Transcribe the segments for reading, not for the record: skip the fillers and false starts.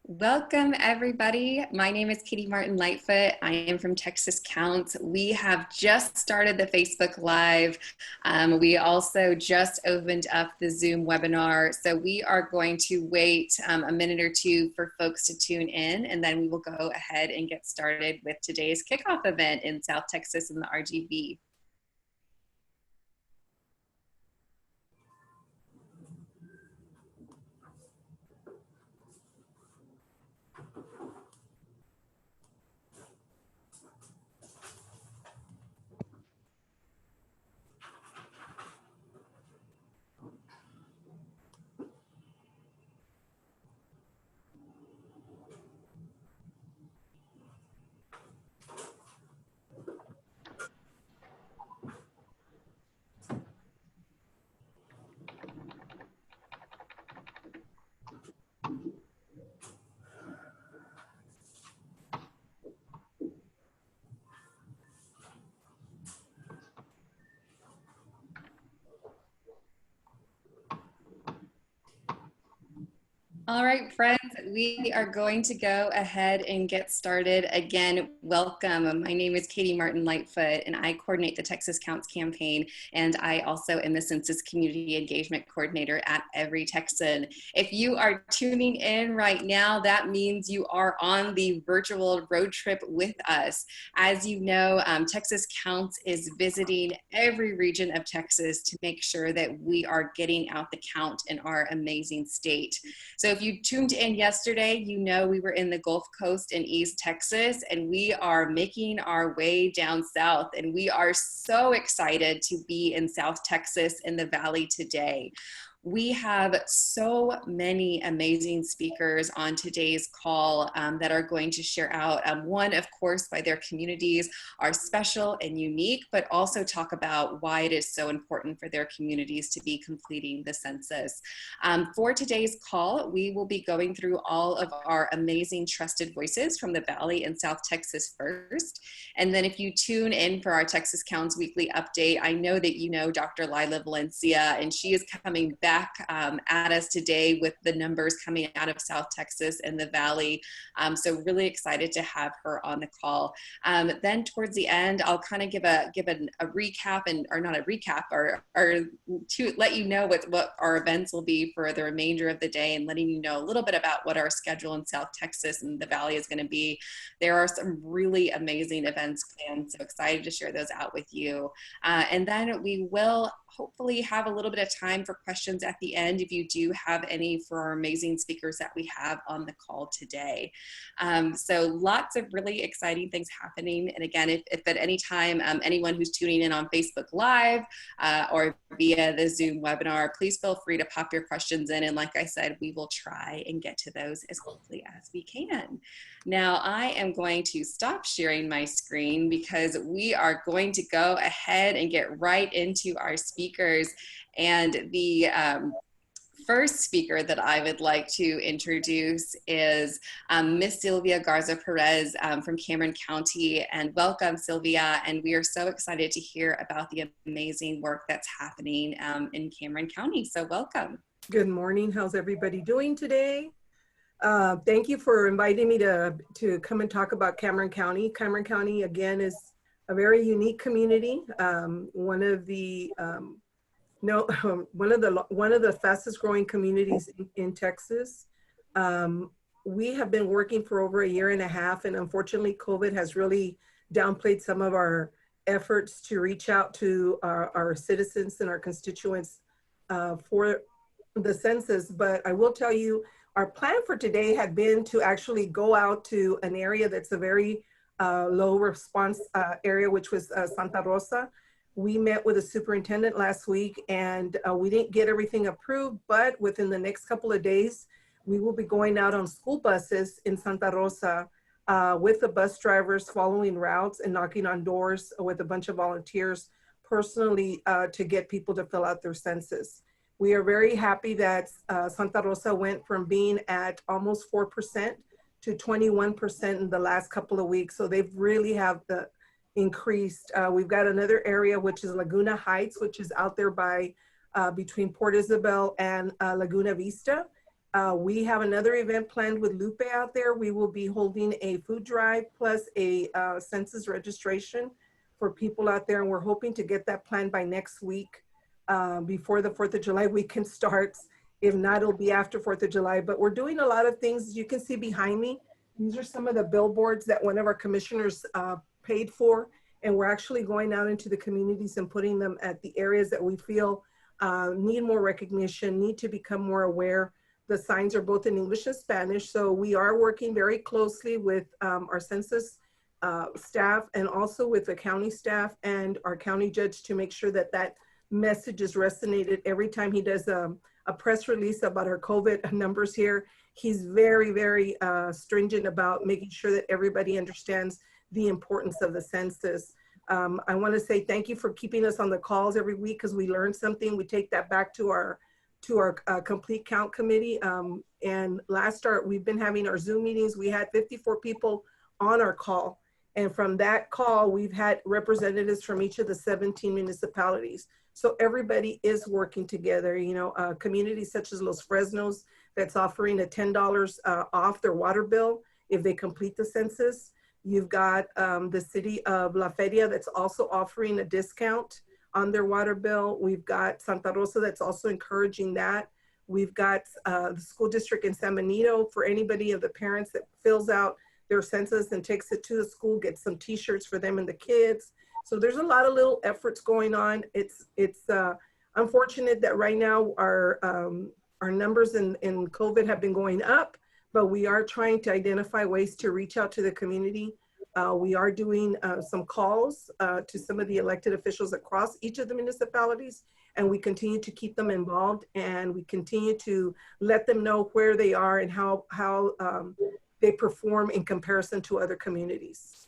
Welcome, everybody. My name is Katie Martin Lightfoot. I am from Texas Counts. We have just started the Facebook Live. We also just opened up the Zoom webinar. So we are going to wait a minute or two for folks to tune in, and then we will go ahead and get started with today's kickoff event in South Texas in the RGV. All right, friends, we are going to go ahead and get started. Again, welcome. My name is Katie Martin Lightfoot, and I coordinate the Texas Counts campaign, and I also am the Census Community Engagement Coordinator at Every Texan. If you are tuning in right now, that means you are on the virtual road trip with us. As you know, Texas Counts is visiting every region of Texas to make sure that we are getting out the count in our amazing state. So if you tuned in yesterday, you know we were in the Gulf Coast in East Texas, and we are making our way down south, and we are so excited to be in South Texas in the Valley today. We have so many amazing speakers on today's call that are going to share out, one, of course, why their communities are special and unique, but also talk about why it is so important for their communities to be completing the census. For today's call, we will be going through all of our amazing trusted voices from the Valley and South Texas first. And then if you tune in for our Texas Counts Weekly Update, I know that you know Dr. Lila Valencia, and she is coming back at us today with the numbers coming out of South Texas and the Valley. So really excited to have her on the call. Then towards the end, I'll kind of give a recap, or not a recap, or to let you know what our events will be for the remainder of the day, and letting you know a little bit about what our schedule in South Texas and the Valley is going to be. There are some really amazing events planned, so excited to share those out with you. And then we will hopefully have a little bit of time for questions at the end if you do have any for our amazing speakers that we have on the call today. So lots of really exciting things happening. And again, if at any time anyone who's tuning in on Facebook Live or via the Zoom webinar, please feel free to pop your questions in. And like I said, we will try and get to those as quickly as we can. Now I am going to stop sharing my screen because we are going to go ahead and get right into our speakers. And the first speaker that I would like to introduce is Miss Sylvia Garza Perez from Cameron County. And welcome, Sylvia. And we are so excited to hear about the amazing work that's happening in Cameron County. So welcome. Good morning. How's everybody doing today? Thank you for inviting me to come and talk about Cameron County. Cameron County, again, is a very unique community. One of the fastest growing communities in Texas. We have been working for over 1.5 years, and unfortunately COVID has really downplayed some of our efforts to reach out to our citizens and our constituents for the census. But I will tell you, our plan for today had been to actually go out to an area that's a very low response area, which was Santa Rosa. We met with the superintendent last week, and we didn't get everything approved, but within the next couple of days, we will be going out on school buses in Santa Rosa with the bus drivers, following routes and knocking on doors with a bunch of volunteers personally to get people to fill out their census. We are very happy that Santa Rosa went from being at almost 4% to 21% in the last couple of weeks. So they've really have increased. We've got another area, which is Laguna Heights, which is out there by between Port Isabel and Laguna Vista. We have another event planned with Lupe out there. We will be holding a food drive plus a census registration for people out there. And we're hoping to get that planned by next week before the 4th of July weekend starts. If not, it'll be after 4th of July. But we're doing a lot of things. You can see behind me, these are some of the billboards that one of our commissioners paid for. And we're actually going out into the communities and putting them at the areas that we feel need more recognition, need to become more aware. The signs are both in English and Spanish. So we are working very closely with our census staff and also with the county staff and our county judge to make sure that that message is resonated every time he does a press release about our COVID numbers here. He's very, very stringent about making sure that everybody understands the importance of the census. I want to say thank you for keeping us on the calls every week because we learned something. We take that back to our complete count committee. And last start, we've been having our Zoom meetings. We had 54 people on our call. And from that call, we've had representatives from each of the 17 municipalities. So everybody is working together. You know, communities such as Los Fresnos, that's offering a $10 off their water bill if they complete the census. You've got the city of La Feria that's also offering a discount on their water bill. We've got Santa Rosa that's also encouraging that. We've got the school district in San Benito for anybody of the parents that fills out their census and takes it to the school, gets some t-shirts for them and the kids. So there's a lot of little efforts going on. It's unfortunate that right now our numbers in COVID have been going up, but we are trying to identify ways to reach out to the community. We are doing some calls to some of the elected officials across each of the municipalities, and we continue to keep them involved, and we continue to let them know where they are and how they perform in comparison to other communities.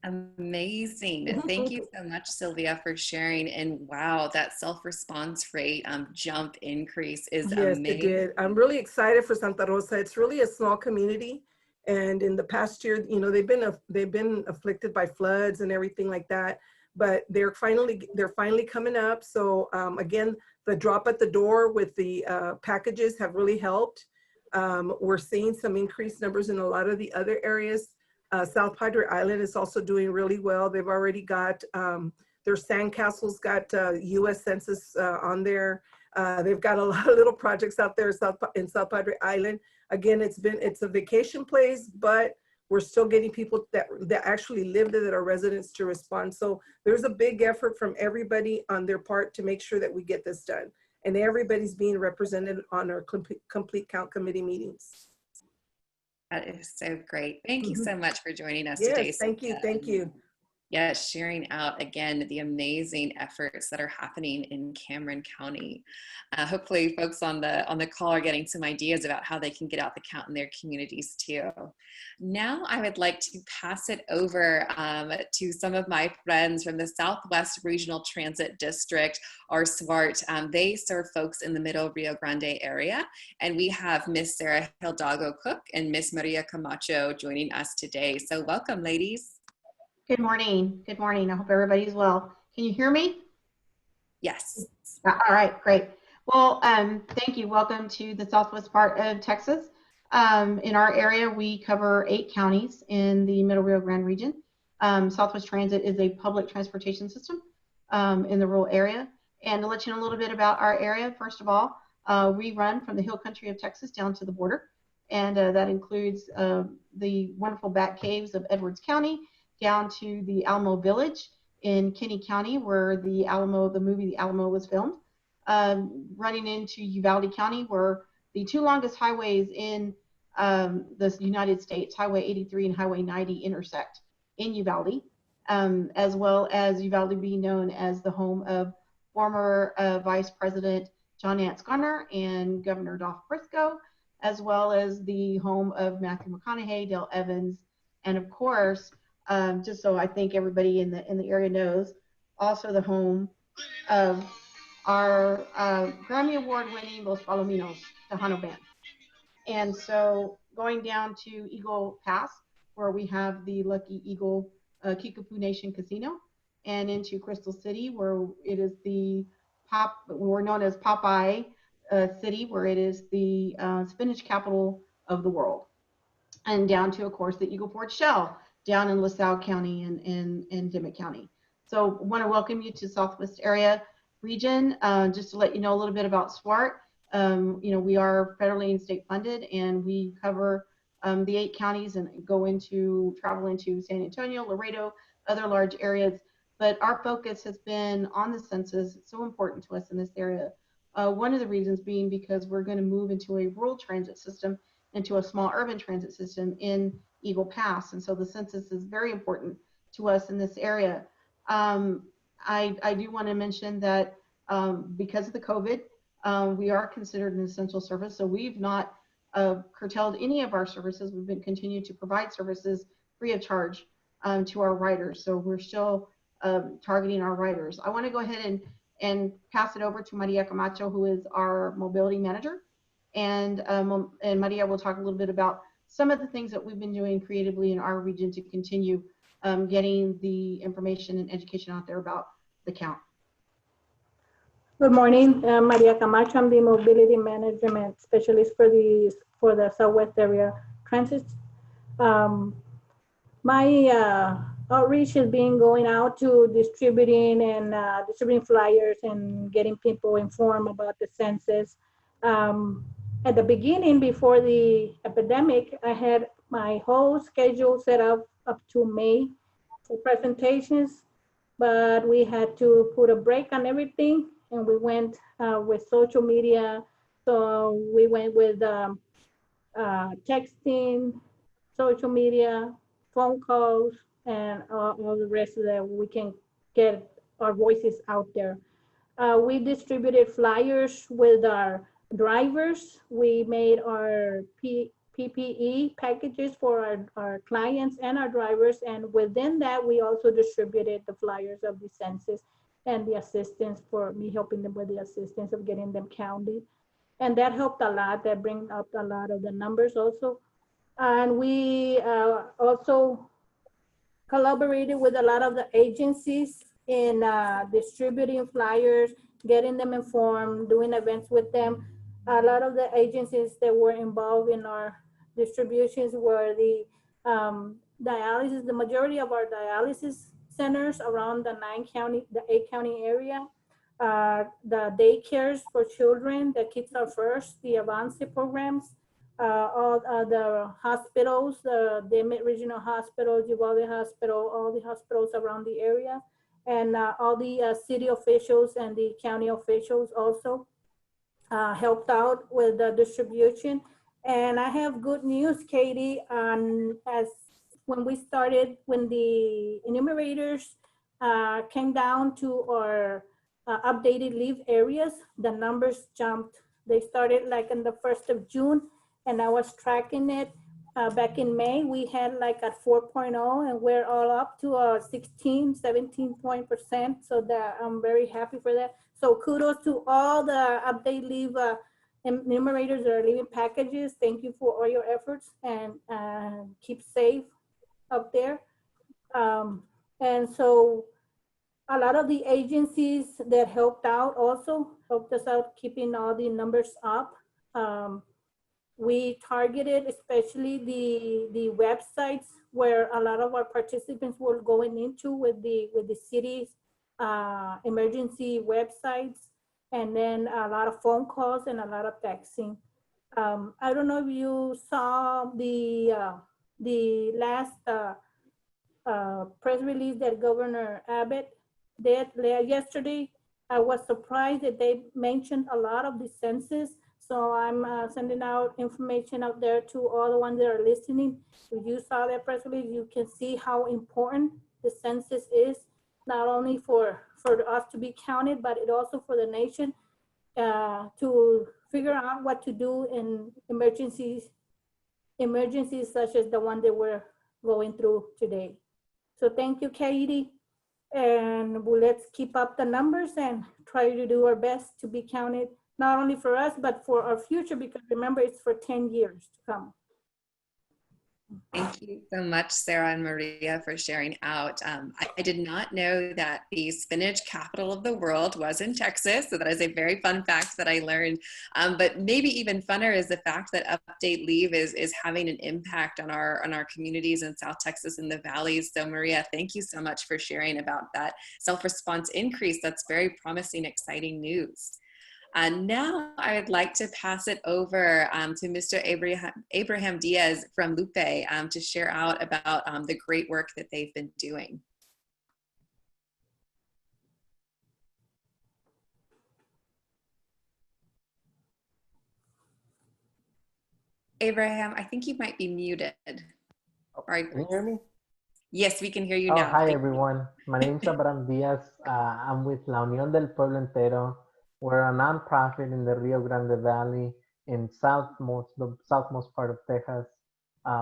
Amazing. Thank you so much, Sylvia, for sharing. And wow, that self-response rate jump increase is amazing. Yes, it did. I'm really excited for Santa Rosa. It's really a small community. And in the past year, you know, they've been afflicted by floods and everything like that, but they're finally coming up. So again, the drop at the door with the packages have really helped. We're seeing some increased numbers in a lot of the other areas. South Padre Island is also doing really well. They've already got their sandcastles got U.S. Census on there. They've got a lot of little projects out there in South Padre Island. Again, it's a vacation place, but we're still getting people that actually live there that are residents to respond. So there's a big effort from everybody on their part to make sure that we get this done. And everybody's being represented on our complete count committee meetings. That is so great. Thank you so much for joining us yes, today. Thank you. Thank you. Yeah, sharing out again the amazing efforts that are happening in Cameron County. Hopefully, folks on the call are getting some ideas about how they can get out the count in their communities too. Now, I would like to pass it over to some of my friends from the Southwest Regional Transit District, or SWART. They serve folks in the Middle Rio Grande area, and we have Miss Sarah Hidalgo Cook and Miss Maria Camacho joining us today. So, welcome, ladies. Good morning. Good morning. I hope everybody's well. Can you hear me? Yes. All right, great. Well, thank you. Welcome to the southwest part of Texas. In our area, we cover 8 counties in the Middle Rio Grande region. Southwest Transit is a public transportation system in the rural area. And to let you know a little bit about our area, first of all, we run from the hill country of Texas down to the border. And that includes the wonderful Bat Caves of Edwards County, down to the Alamo Village in Kinney County, where the movie The Alamo was filmed, running into Uvalde County, where the 2 longest highways in the United States, Highway 83 and Highway 90, intersect in Uvalde, as well as Uvalde being known as the home of former Vice President John Nance Garner and Governor Dolph Briscoe, as well as the home of Matthew McConaughey, Dale Evans, and of course, just so I think everybody in the area knows, also the home of our Grammy Award-winning Los Palominos, Tejano Band. And so going down to Eagle Pass, where we have the Lucky Eagle Kickapoo Nation Casino, and into Crystal City, where it is we're known as Popeye City, where it is the spinach capital of the world, and down to, of course, the Eagle Ford Shell down in LaSalle County and in Dimmitt County. So I want to welcome you to Southwest Area Region. Just to let you know a little bit about SWART. We are federally and state funded, and we cover the 8 counties and travel into San Antonio, Laredo, other large areas. But our focus has been on the census. It's so important to us in this area. One of the reasons being because we're going to move into a rural transit system, into a small urban transit system in Eagle Pass. And so the census is very important to us in this area. I do want to mention that because of the COVID, we are considered an essential service. So we've not curtailed any of our services. We've been continuing to provide services free of charge to our riders. So we're still targeting our riders. I want to go ahead and pass it over to Maria Camacho, who is our mobility manager. And Maria will talk a little bit about some of the things that we've been doing creatively in our region to continue getting the information and education out there about the count. Good morning, Maria Camacho. I'm the mobility management specialist for the Southwest Area Transit. My outreach has been going out to distributing flyers and getting people informed about the census. At the beginning, before the epidemic, I had my whole schedule set up to May for presentations, but we had to put a break on everything, and we went with social media. So we went with texting, social media, phone calls, and all the rest of that. We can get our voices out there. We distributed flyers with our drivers. We made our PPE packages for our clients and our drivers. And within that, we also distributed the flyers of the census and the assistance, for me helping them with the assistance of getting them counted. And that helped a lot. That brings up a lot of the numbers also. And we also collaborated with a lot of the agencies in distributing flyers, getting them informed, doing events with them. A lot of the agencies that were involved in our distributions were the dialysis, the majority of our dialysis centers around the 8-county area, the daycares for children, the Kids Are First, the Avance programs, all the hospitals, the Dimmitt Regional Hospital, Uvalde Hospital, all the hospitals around the area, and all the city officials and the county officials also helped out with the distribution. And I have good news, Katie, as when the enumerators came down to our updated leave areas, the numbers jumped. They started like on the 1st of June, and I was tracking it back in May. We had like at 4.0, and we're all up to 17%. So that I'm very happy for that. So kudos to all the update leave enumerators that are leaving packages. Thank you for all your efforts, and keep safe up there. And so a lot of the agencies that helped out also helped us out keeping all the numbers up. We targeted especially the websites where a lot of our participants were going into with the city's emergency websites, and then a lot of phone calls and a lot of texting. I don't know if you saw the last press release that Governor Abbott did yesterday. I was surprised that they mentioned a lot of the census. So I'm sending out information out there to all the ones that are listening. If you saw that press release, you can see how important the census is, not only for us to be counted, but it also for the nation to figure out what to do in emergencies such as the one that we're going through today. So thank you, Katie. And let's keep up the numbers and try to do our best to be counted, not only for us, but for our future, because remember, it's for 10 years to come. Thank you so much, Sarah and Maria, for sharing out. I did not know that the spinach capital of the world was in Texas, so that is a very fun fact that I learned. But maybe even funner is the fact that Update Leave is having an impact on our communities in South Texas and the valleys. So Maria, thank you so much for sharing about that self-response increase. That's very promising, exciting news. Now I would like to pass it over to Mr. Abraham Diaz from Lupe to share out about the great work that they've been doing. Abraham, I think you might be muted. Oh, Right. can you hear me? Yes, we can hear you Oh, now. hi Thank everyone. My name's Abraham Diaz. I'm with La Unión del Pueblo Entero. We're a nonprofit in the Rio Grande Valley in the southmost part of Texas,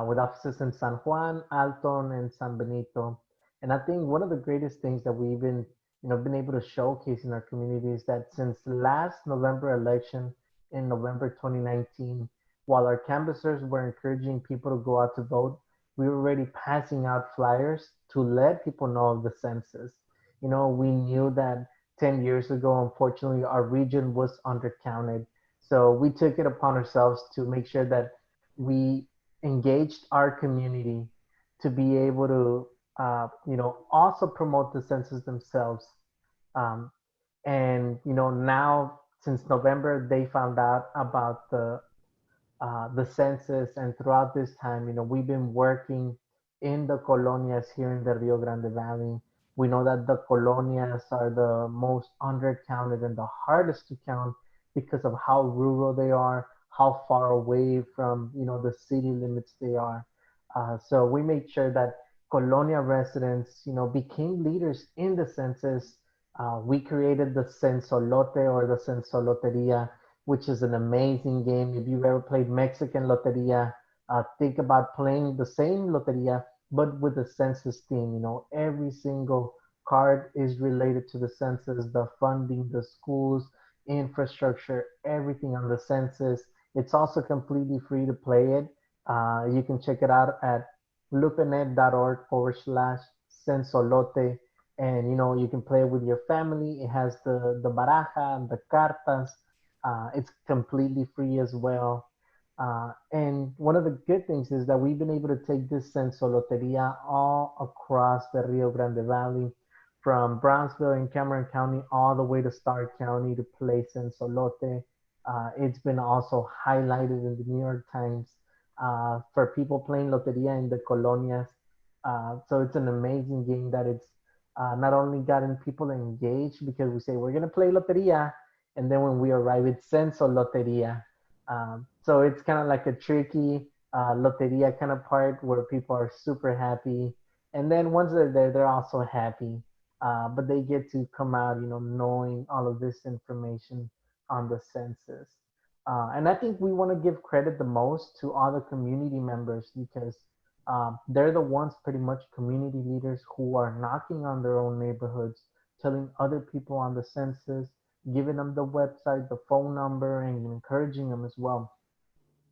with offices in San Juan, Alton, and San Benito. And I think one of the greatest things that we've been able to showcase in our community is that since last November election in November 2019, while our canvassers were encouraging people to go out to vote, we were already passing out flyers to let people know of the census. We knew that 10 years ago, unfortunately, our region was undercounted. So we took it upon ourselves to make sure that we engaged our community to be able to, also promote the census themselves. Um, and now since November, they found out about the census, and throughout this time, we've been working in the colonias here in the Rio Grande Valley. We know that the colonias are the most undercounted and the hardest to count because of how rural they are, how far away from the city limits they are. So we made sure that colonia residents, became leaders in the census. We created the Censolote or the Censoloteria, which is an amazing game. If you've ever played Mexican Loteria, think about playing the same Loteria, but with the census theme. Every single card is related to the census, the funding, the schools, infrastructure, everything on the census. It's also completely free to play it. You can check it out at lupenet.org/censolote. And you can play it with your family. It has the baraja and the cartas. It's completely free as well. And one of the good things is that we've been able to take this Sensoloteria all across the Rio Grande Valley, from Brownsville in Cameron County all the way to Starr County to play Sensolote. It's been also highlighted in the New York Times for people playing Loteria in the colonias. So it's an amazing game that it's not only gotten people engaged because we say we're going to play Loteria, and then when we arrive, it's Censo Loteria. So it's kind of like a tricky Loteria kind of part where people are super happy. And then once they're there, they're also happy. But they get to come out, knowing all of this information on the census. And I think we want to give credit the most to all the community members because they're the ones pretty much community leaders who are knocking on their own neighborhoods, telling other people on the census, giving them the website, the phone number, and encouraging them as well.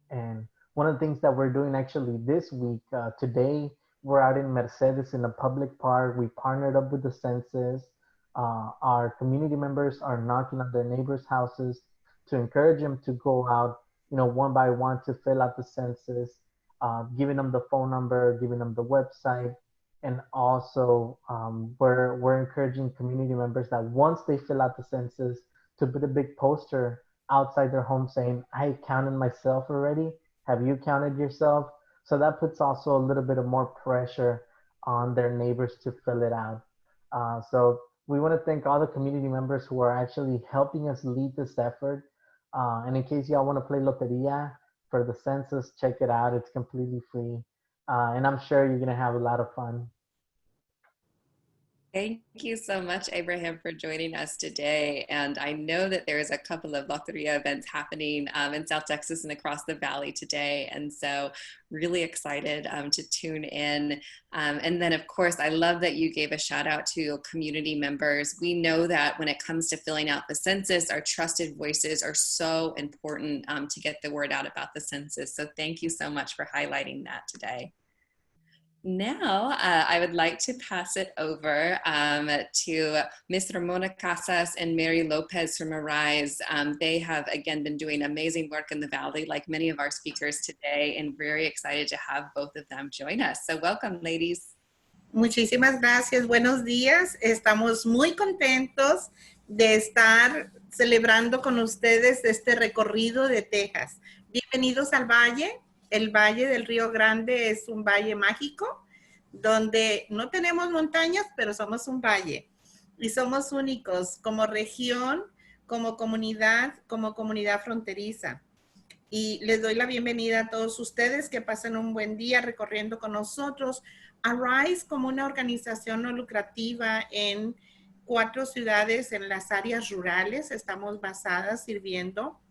And one of the things that we're doing actually this week, today, we're out in Mercedes in a public park. We partnered up with the census. Our community members are knocking on their neighbors' houses to encourage them to go out, one by one to fill out the census, giving them the phone number, giving them the website. And also, we're encouraging community members that once they fill out the census, to put a big poster outside their home saying, I counted myself already. Have you counted yourself? So that puts also a little bit of more pressure on their neighbors to fill it out. So we want to thank all the community members who are actually helping us lead this effort. And in case y'all want to play Loteria for the census, check it out. It's completely free. And I'm sure you're going to have a lot of fun. Thank you so much, Abraham, for joining us today. And I know that there is a couple of Loteria events happening in South Texas and across the Valley today. And so really excited to tune in. And then, of course, I love that you gave a shout out to community members. We know that when it comes to filling out the census, our trusted voices are so important to get the word out about the census. So thank you so much for highlighting that today. Now, I would like to pass it over to Ms. Ramona Casas and Mary Lopez from Arise. They have, again, been doing amazing work in the Valley, like many of our speakers today, and very excited to have both of them join us. So welcome, ladies. Muchísimas gracias, buenos días. Estamos muy contentos de estar celebrando con ustedes este recorrido de Texas. Bienvenidos al Valle. El Valle del Río Grande es un valle mágico donde no tenemos montañas, pero somos un valle y somos únicos como región, como comunidad fronteriza. Y les doy la bienvenida a todos ustedes que pasen un buen día recorriendo con nosotros. Arise como una organización no lucrativa en 4 ciudades en las áreas rurales. Estamos basadas sirviendo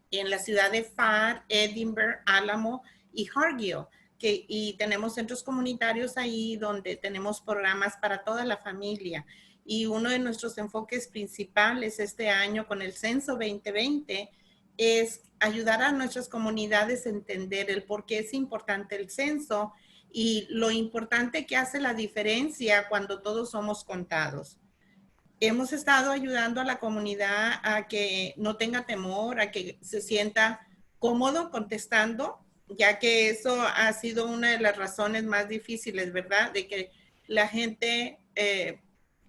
en la ciudad de Pharr, Edinburgh, Álamo y Hargill. Y tenemos centros comunitarios ahí donde tenemos programas para toda la familia. Y uno de nuestros enfoques principales este año con el Censo 2020 es ayudar a nuestras comunidades a entender el por qué es importante el censo y lo importante que hace la diferencia cuando todos somos contados. Hemos estado ayudando a la comunidad a que no tenga temor, a que se sienta cómodo contestando, ya que eso ha sido una de las razones más difíciles, ¿verdad? De que la gente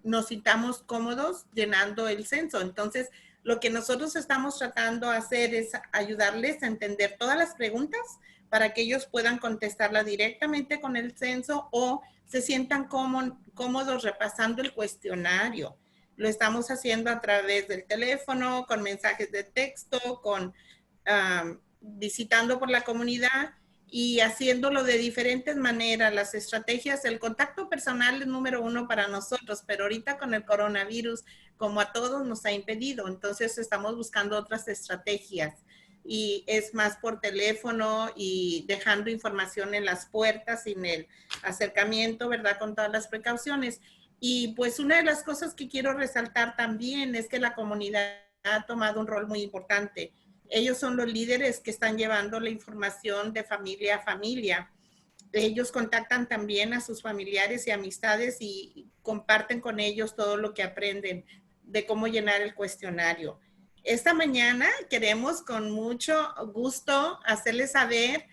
nos sintamos cómodos llenando el censo. Entonces, lo que nosotros estamos tratando de hacer es ayudarles a entender todas las preguntas para que ellos puedan contestarla directamente con el censo o se sientan cómodos repasando el cuestionario. Lo estamos haciendo a través del teléfono, con mensajes de texto, con visitando por la comunidad y haciéndolo de diferentes maneras. Las estrategias, el contacto personal es número 1 para nosotros, pero ahorita con el coronavirus, como a todos nos ha impedido, entonces estamos buscando otras estrategias y es más por teléfono y dejando información en las puertas sin el acercamiento, ¿verdad? Con todas las precauciones. Y pues una de las cosas que quiero resaltar también es que la comunidad ha tomado un rol muy importante. Ellos son los líderes que están llevando la información de familia a familia. Ellos contactan también a sus familiares y amistades y comparten con ellos todo lo que aprenden de cómo llenar el cuestionario. Esta mañana queremos con mucho gusto hacerles saber,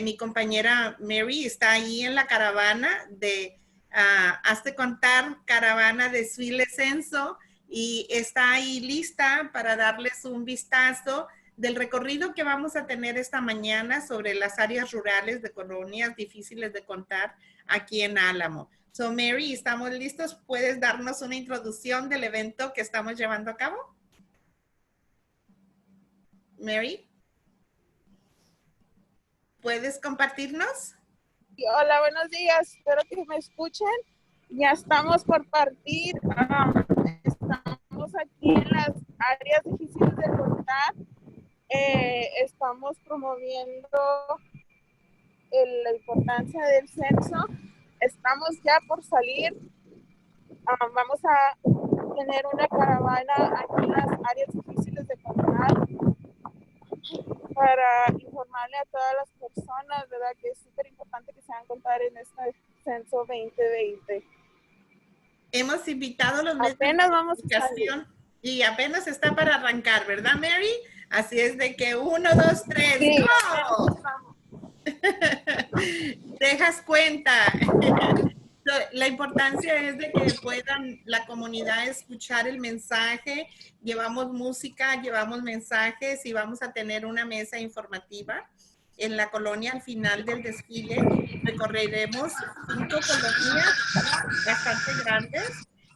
mi compañera Mary está ahí en la caravana de Hazte Contar, caravana de Desfile Censo, y está ahí lista para darles un vistazo del recorrido que vamos a tener esta mañana sobre las áreas rurales de colonias difíciles de contar aquí en Álamo. So, Mary, ¿estamos listos? ¿Puedes darnos una introducción del evento que estamos llevando a cabo? Mary, ¿puedes compartirnos? Hola, buenos días. Espero que me escuchen. Ya estamos por partir. Estamos aquí en las áreas difíciles de contar. Estamos promoviendo la importancia del censo. Estamos ya por salir. Vamos a tener una caravana aquí en las áreas difíciles de contar para informarle a todas las personas, ¿verdad? Que es súper importante que se hagan contar en este censo 2020. Hemos invitado a los medios Apenas vamos de a salir. comunicación y apenas está para arrancar, ¿verdad, Mary? Así es de que 1, 2, 3, Sí, ¡go! Dejas cuenta. La importancia es de que puedan la comunidad escuchar el mensaje. Llevamos música, llevamos mensajes y vamos a tener una mesa informativa en la colonia al final del desfile. Recorreremos 5 colonias bastante grandes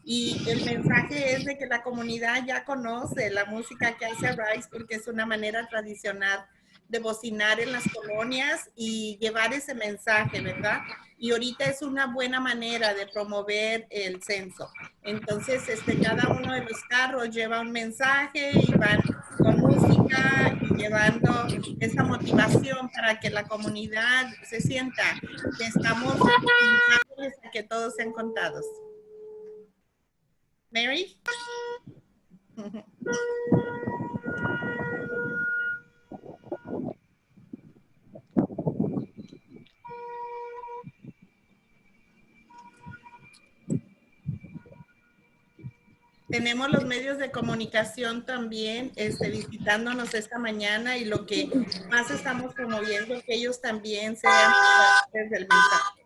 y el mensaje es de que la comunidad ya conoce la música que hace Rice porque es una manera tradicional de bocinar en las colonias y llevar ese mensaje, ¿verdad? Y ahorita es una buena manera de promover el censo. Entonces, cada uno de los carros lleva un mensaje y van con música y llevando esa motivación para que la comunidad se sienta que estamos invitándoles a que todos sean contados. Mary? tenemos los medios de comunicación también visitándonos esta mañana y lo que más estamos promoviendo que ellos también sean partes del mensaje.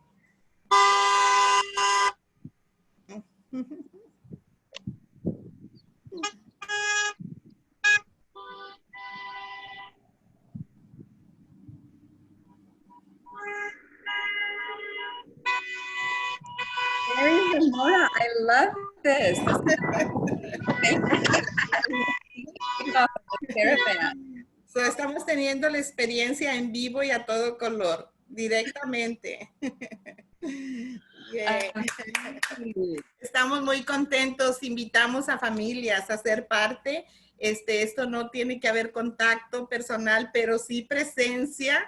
Mary Ramona, I love this. This is caravan. So, estamos teniendo la experiencia en vivo y a todo color, directamente. Yeah. Estamos muy contentos, invitamos a familias a ser parte. Esto no tiene que haber contacto personal, pero sí presencia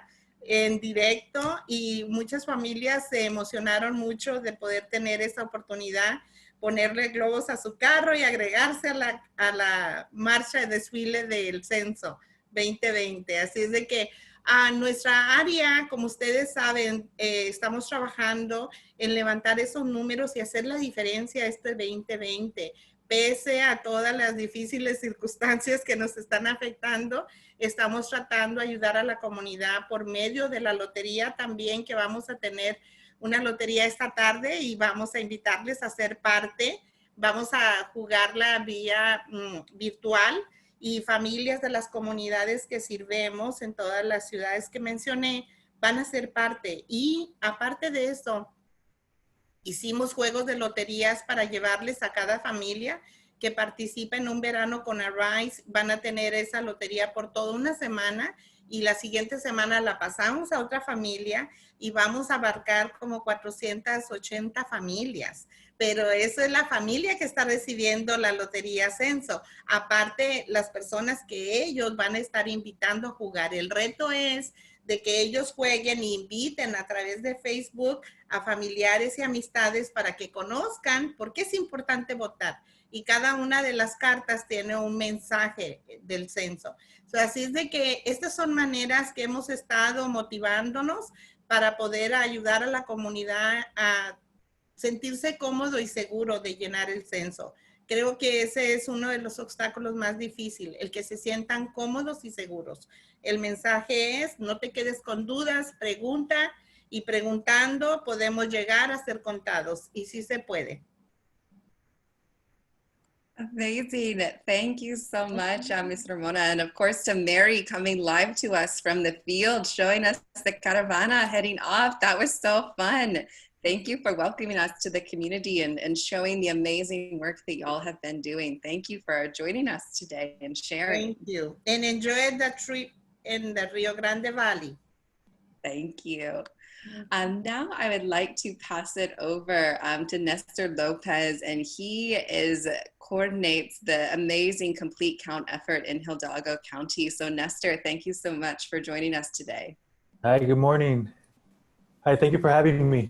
en directo y muchas familias se emocionaron mucho de poder tener esa oportunidad, ponerle globos a su carro y agregarse a la marcha de desfile del censo 2020. Así es de que a nuestra área, como ustedes saben, estamos trabajando en levantar esos números y hacer la diferencia este 2020. Pese a todas las difíciles circunstancias que nos están afectando, estamos tratando de ayudar a la comunidad por medio de la lotería también, que vamos a tener una lotería esta tarde y vamos a invitarles a ser parte. Vamos a jugarla vía virtual y familias de las comunidades que sirvemos en todas las ciudades que mencioné van a ser parte. Y aparte de eso, hicimos juegos de loterías para llevarles a cada familia que participa en un verano con Arise. Van a tener esa lotería por toda una semana y la siguiente semana la pasamos a otra familia y vamos a abarcar como 480 familias. Pero eso es la familia que está recibiendo la lotería Censo. Aparte, las personas que ellos van a estar invitando a jugar. El reto es de que ellos jueguen e inviten a través de Facebook a familiares y amistades para que conozcan por qué es importante votar. Y cada una de las cartas tiene un mensaje del censo. Así es de que estas son maneras que hemos estado motivándonos para poder ayudar a la comunidad a sentirse cómodo y seguro de llenar el censo. Creo que ese es uno de los obstáculos más difíciles, el que se sientan cómodos y seguros. El mensaje es, no te quedes con dudas, pregunta y preguntando podemos llegar a ser contados y sí se puede. Amazing. Thank you so much, Ms. Ramona. And of course, to Mary coming live to us from the field, showing us the caravana heading off. That was so fun. Thank you for welcoming us to the community and showing the amazing work that y'all have been doing. Thank you for joining us today and sharing. Thank you. And enjoy the trip in the Rio Grande Valley. Thank you. Now I would like to pass it over to Nestor Lopez, and he coordinates the amazing complete count effort in Hidalgo County. So Nestor, thank you so much for joining us today. Hi, good morning. Hi, thank you for having me.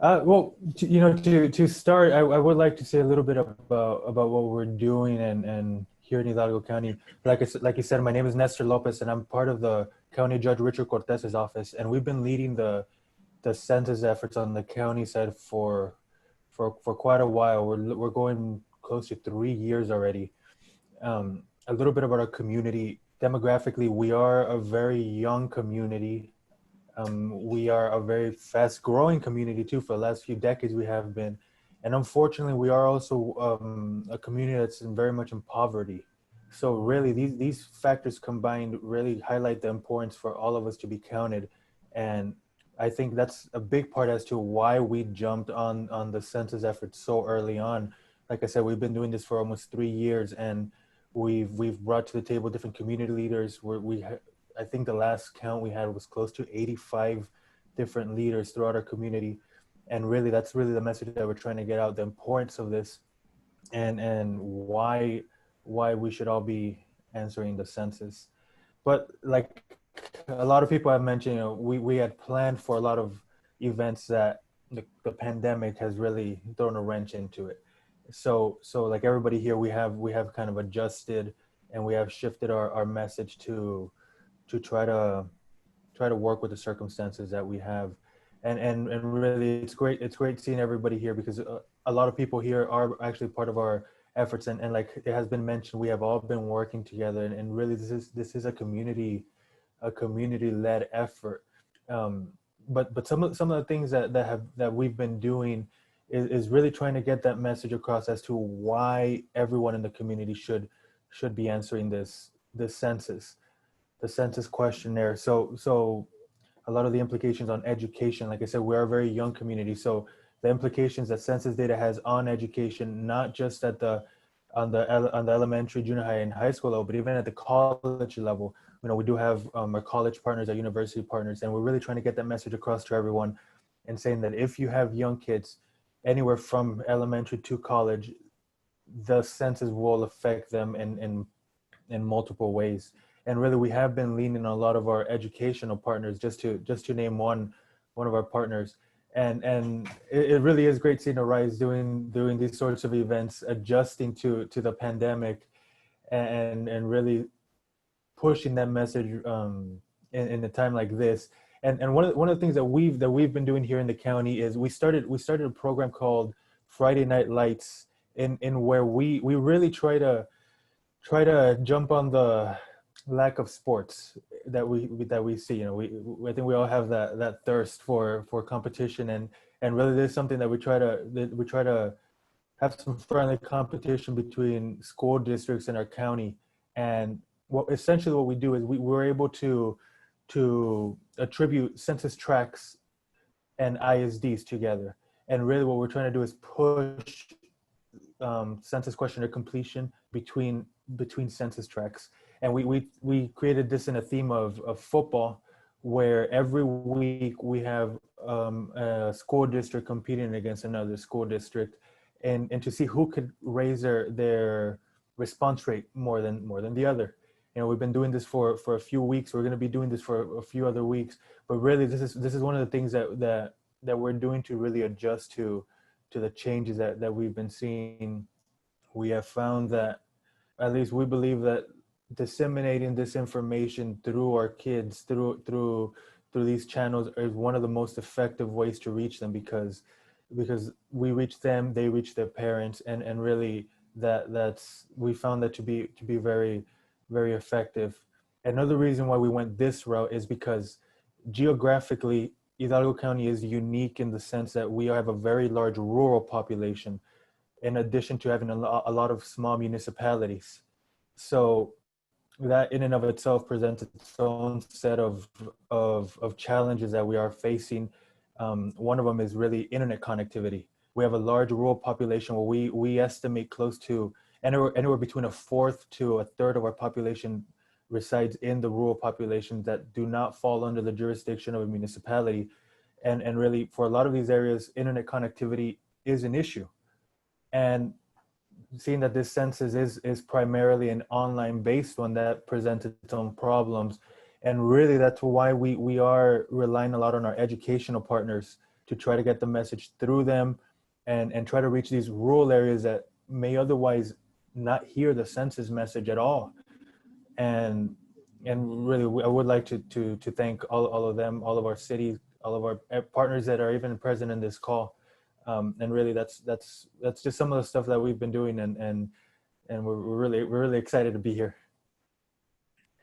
Well, to start, I would like to say a little bit about what we're doing and here in Hidalgo County. Like you said, my name is Nestor Lopez, and I'm part of the County Judge Richard Cortez's office, and we've been leading the census efforts on the county side for quite a while. We're going close to 3 years already. A little bit about our community. Demographically, we are a very young community. We are a very fast-growing community too. For the last few decades, we have been, and unfortunately, we are also a community that's very much in poverty. So really, these factors combined really highlight the importance for all of us to be counted. And I think that's a big part as to why we jumped on the census effort so early on. Like I said, we've been doing this for almost 3 years, and we've brought to the table different community leaders. I think the last count we had was close to 85 different leaders throughout our community. And really, that's really the message that we're trying to get out, the importance of this and why we should all be answering the census. But like a lot of people have mentioned, we had planned for a lot of events that the pandemic has really thrown a wrench into it. So like everybody here, we have kind of adjusted and we have shifted our message to try to work with the circumstances that we have, and really it's great seeing everybody here because a lot of people here are actually part of our efforts, and like it has been mentioned, we have all been working together, and really this is a community-led effort. But some of the things that we've been doing is really trying to get that message across as to why everyone in the community should be answering this census, the census questionnaire. So a lot of the implications on education, like I said, we're a very young community, so the implications that census data has on education, not just at on the elementary, junior high, and high school level, but even at the college level. You know, we do have our college partners, our university partners, and we're really trying to get that message across to everyone, and saying that if you have young kids anywhere from elementary to college, the census will affect them in multiple ways. And really, we have been leaning on a lot of our educational partners, just to name one of our partners. And it really is great seeing Arise doing these sorts of events, adjusting to the pandemic, and really pushing that message in a time like this. And one of the things that we've been doing here in the county is we started a program called Friday Night Lights, in where we really try to jump on the lack of sports that we see. You know, I think we all have that thirst for competition, and really there's something that we try to have some friendly competition between school districts in our county. And essentially what we do is we're able to attribute census tracts and ISDs together. And really what we're trying to do is push census questionnaire completion between census tracts. And we created this in a theme of football, where every week we have a school district competing against another school district, and to see who could raise their response rate more than the other. You know, we've been doing this for a few weeks. We're going to be doing this for a few other weeks. But really, this is one of the things that we're doing to really adjust to the changes that we've been seeing. We have found that, at least we believe, that disseminating this information through our kids, through these channels, is one of the most effective ways to reach them, because we reach them, they reach their parents, and really that's we found that to be very, very effective. Another reason why we went this route is because geographically, Hidalgo County is unique in the sense that we have a very large rural population, in addition to having a lot of small municipalities. So that in and of itself presents its own set of challenges that we are facing. One of them is really internet connectivity. We have a large rural population where we estimate close to anywhere between a fourth to a third of our population resides in the rural populations that do not fall under the jurisdiction of a municipality. And really, for a lot of these areas, internet connectivity is an issue. And seeing that this census is primarily an online based one, that presents its own problems. And really, that's why we are relying a lot on our educational partners to try to get the message through them, and try to reach these rural areas that may otherwise not hear the census message at all. And really, I would like to thank all of them, all of our cities, all of our partners that are even present in this call. And really, that's just some of the stuff that we've been doing, and we're really excited to be here.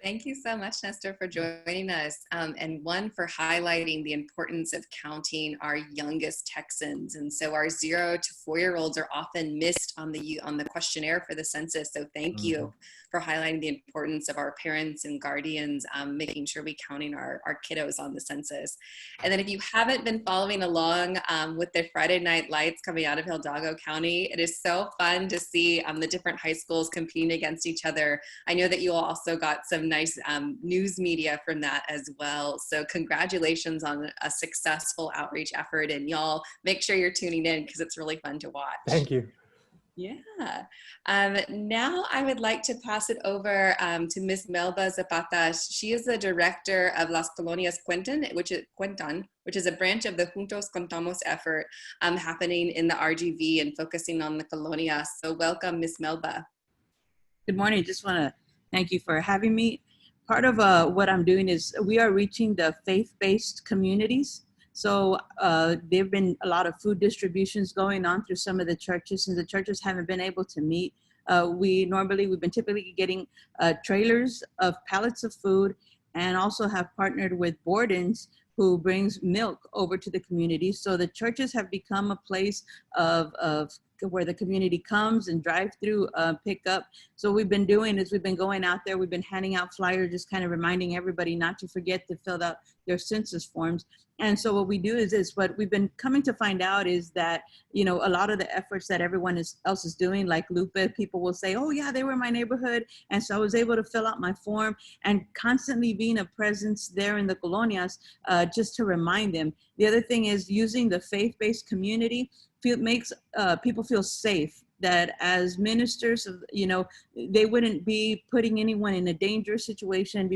Thank you so much, Nestor, for joining us, and one, for highlighting the importance of counting our youngest Texans. And so our 0 to 4-year-olds are often missed on the questionnaire for the census. So thank you for highlighting the importance of our parents and guardians making sure we counting our kiddos on the census. And then if you haven't been following along with the Friday Night Lights coming out of Hidalgo County, it is so fun to see the different high schools competing against each other. I know that you all also got some nice news media from that as well. So congratulations on a successful outreach effort, and y'all make sure you're tuning in because it's really fun to watch. Thank you. Yeah. Now I would like to pass it over to Ms. Melba Zapata. She is the director of Las Colonias Cuentan, which is a branch of the Juntos Contamos effort happening in the RGV and focusing on the colonias. So welcome, Ms. Melba. Good morning. Just want to thank you for having me. Part of what I'm doing is we are reaching the faith-based communities. So there've been a lot of food distributions going on through some of the churches, and the churches haven't been able to meet. We've been typically getting trailers of pallets of food, and also have partnered with Borden's, who brings milk over to the community. So the churches have become a place of where the community comes and drive through pick up. So we've been doing is we've been going out there, we've been handing out flyers, just kind of reminding everybody not to forget to fill out their census forms. And so what we do is what we've been coming to find out is that, you know, a lot of the efforts that everyone else is doing, like Lupe, people will say, oh yeah, they were in my neighborhood. And so I was able to fill out my form, and constantly being a presence there in the colonias, just to remind them. The other thing is using the faith-based community makes people feel safe, that as ministers, you know, they wouldn't be putting anyone in a dangerous situation,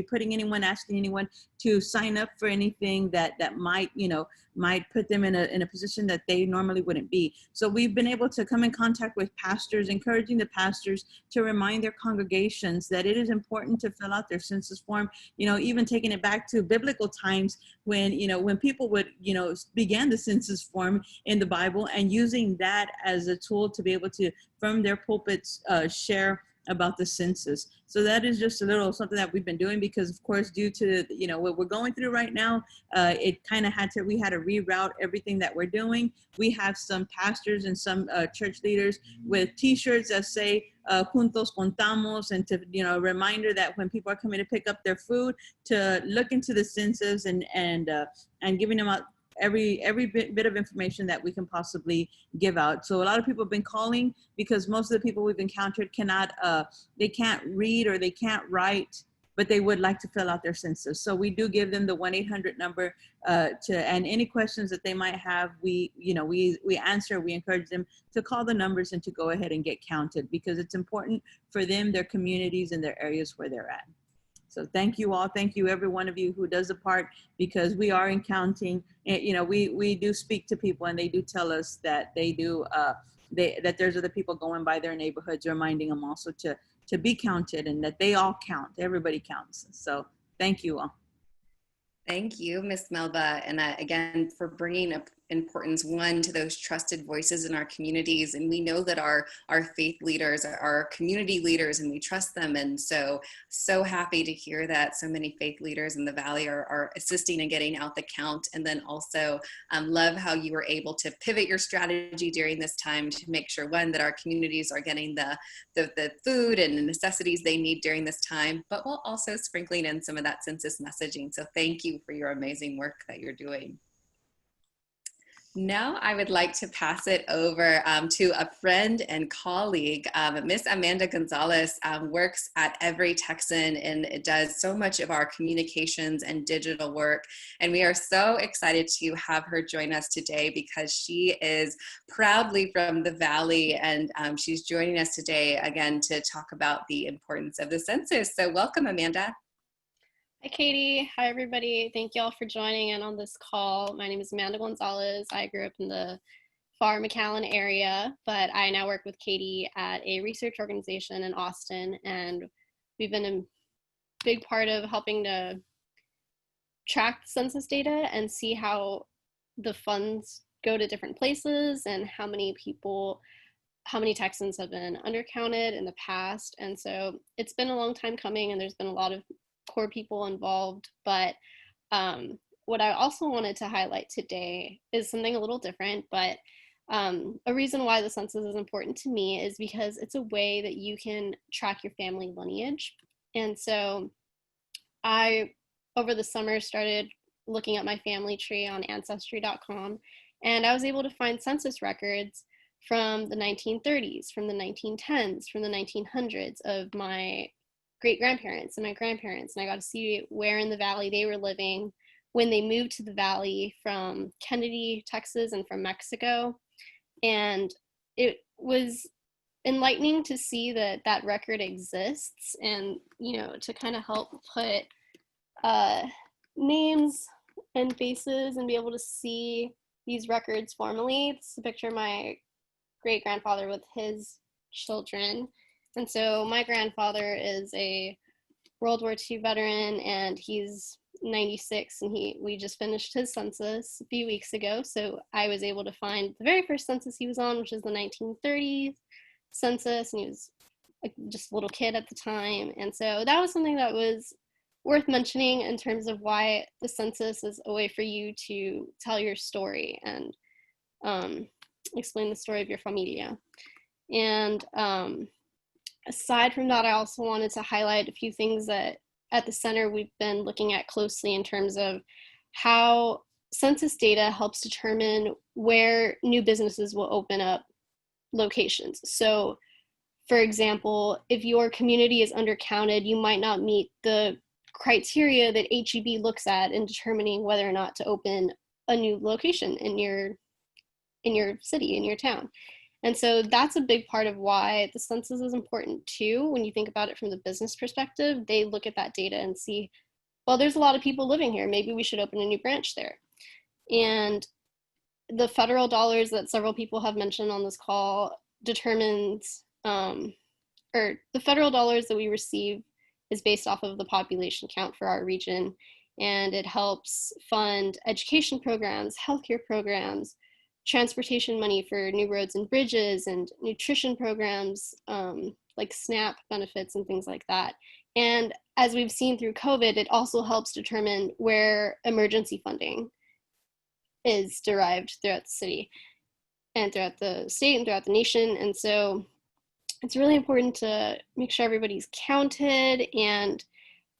asking anyone to sign up for anything that might, you know, might put them in a position that they normally wouldn't be. So we've been able to come in contact with pastors, encouraging the pastors to remind their congregations that it is important to fill out their census form, you know, even taking it back to biblical times when, you know, when people would, you know, began the census form in the Bible, and using that as a tool to be able to, from their pulpits, share about the census. So that is just a little something that we've been doing, because of course, due to, you know, what we're going through right now, it kind of we had to reroute everything that we're doing. We have some pastors and some church leaders with t-shirts that say juntos contamos, and to, you know, a reminder that when people are coming to pick up their food, to look into the census, and giving them out every bit of information that we can possibly give out. So a lot of people have been calling, because most of the people we've encountered they can't read or they can't write, but they would like to fill out their census. So we do give them the 1-800 number and any questions that they might have, we answer. We encourage them to call the numbers and to go ahead and get counted, because it's important for them, their communities, and their areas where they're at. So thank you all. Thank you, every one of you who does a part, because we are in counting. And, you know, we do speak to people, and they do tell us that they do, that there's other people going by their neighborhoods, reminding them also to be counted, and that they all count. Everybody counts. So thank you all. Thank you, Ms. Melba, and again, for bringing up importance, one, to those trusted voices in our communities. And we know that our faith leaders are our community leaders, and we trust them. And so happy to hear that so many faith leaders in the Valley are assisting in getting out the count. And then also love how you were able to pivot your strategy during this time to make sure, one, that our communities are getting the food and the necessities they need during this time, but while also sprinkling in some of that census messaging. So thank you for your amazing work that you're doing. Now I would like to pass it over to a friend and colleague. Miss Amanda Gonzalez works at Every Texan, and it does so much of our communications and digital work. And we are so excited to have her join us today, because she is proudly from the Valley, and she's joining us today again to talk about the importance of the census. So welcome, Amanda. Hi, Katie. Hi, everybody. Thank you all for joining in on this call. My name is Amanda Gonzalez. I grew up in the far McAllen area, but I now work with Katie at a research organization in Austin, and we've been a big part of helping to track census data and see how the funds go to different places, and how many Texans have been undercounted in the past. And so it's been a long time coming, and there's been a lot of core people involved, but what I also wanted to highlight today is something a little different, but a reason why the census is important to me is because it's a way that you can track your family lineage. And so I, over the summer, started looking at my family tree on Ancestry.com, and I was able to find census records from the 1930s, from the 1910s, from the 1900s of my great-grandparents and my grandparents, and I got to see where in the Valley they were living when they moved to the Valley from Kennedy, Texas, and from Mexico. And it was enlightening to see that that record exists, and, you know, to kind of help put names and faces and be able to see these records formally. It's a picture of my great-grandfather with his children. And so my grandfather is a World War II veteran, and he's 96, and we just finished his census a few weeks ago. So I was able to find the very first census he was on, which is the 1930s census, and he was just a little kid at the time. And so that was something that was worth mentioning in terms of why the census is a way for you to tell your story and explain the story of your familia. And aside from that, I also wanted to highlight a few things that at the center we've been looking at closely in terms of how census data helps determine where new businesses will open up locations. So for example, if your community is undercounted, you might not meet the criteria that HEB looks at in determining whether or not to open a new location in your city, in your town. And so that's a big part of why the census is important too. When you think about it from the business perspective, they look at that data and see, well, there's a lot of people living here. Maybe we should open a new branch there. And the federal dollars that several people have mentioned on this call determines, or the federal dollars that we receive is based off of the population count for our region. And it helps fund education programs, healthcare programs, transportation money for new roads and bridges, and nutrition programs like SNAP benefits and things like that. And as we've seen through COVID, it also helps determine where emergency funding is derived throughout the city and throughout the state and throughout the nation. And so it's really important to make sure everybody's counted. And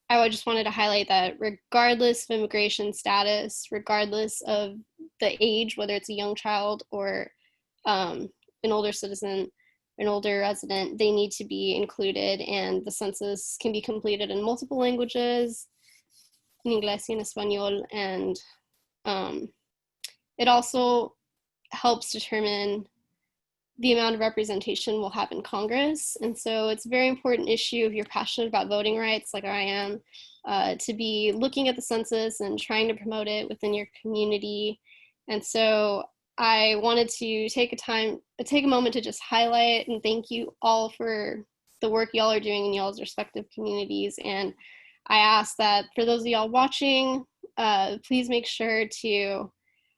I just wanted to highlight that regardless of immigration status, regardless of the age, whether it's a young child or an older citizen, an older resident, they need to be included. And the census can be completed in multiple languages, in English and Espanol. And it also helps determine the amount of representation we'll have in Congress. And so it's a very important issue if you're passionate about voting rights like I am, to be looking at the census and trying to promote it within your community. And so I wanted to take a moment to just highlight and thank you all for the work y'all are doing in y'all's respective communities. And I ask that for those of y'all watching, please make sure to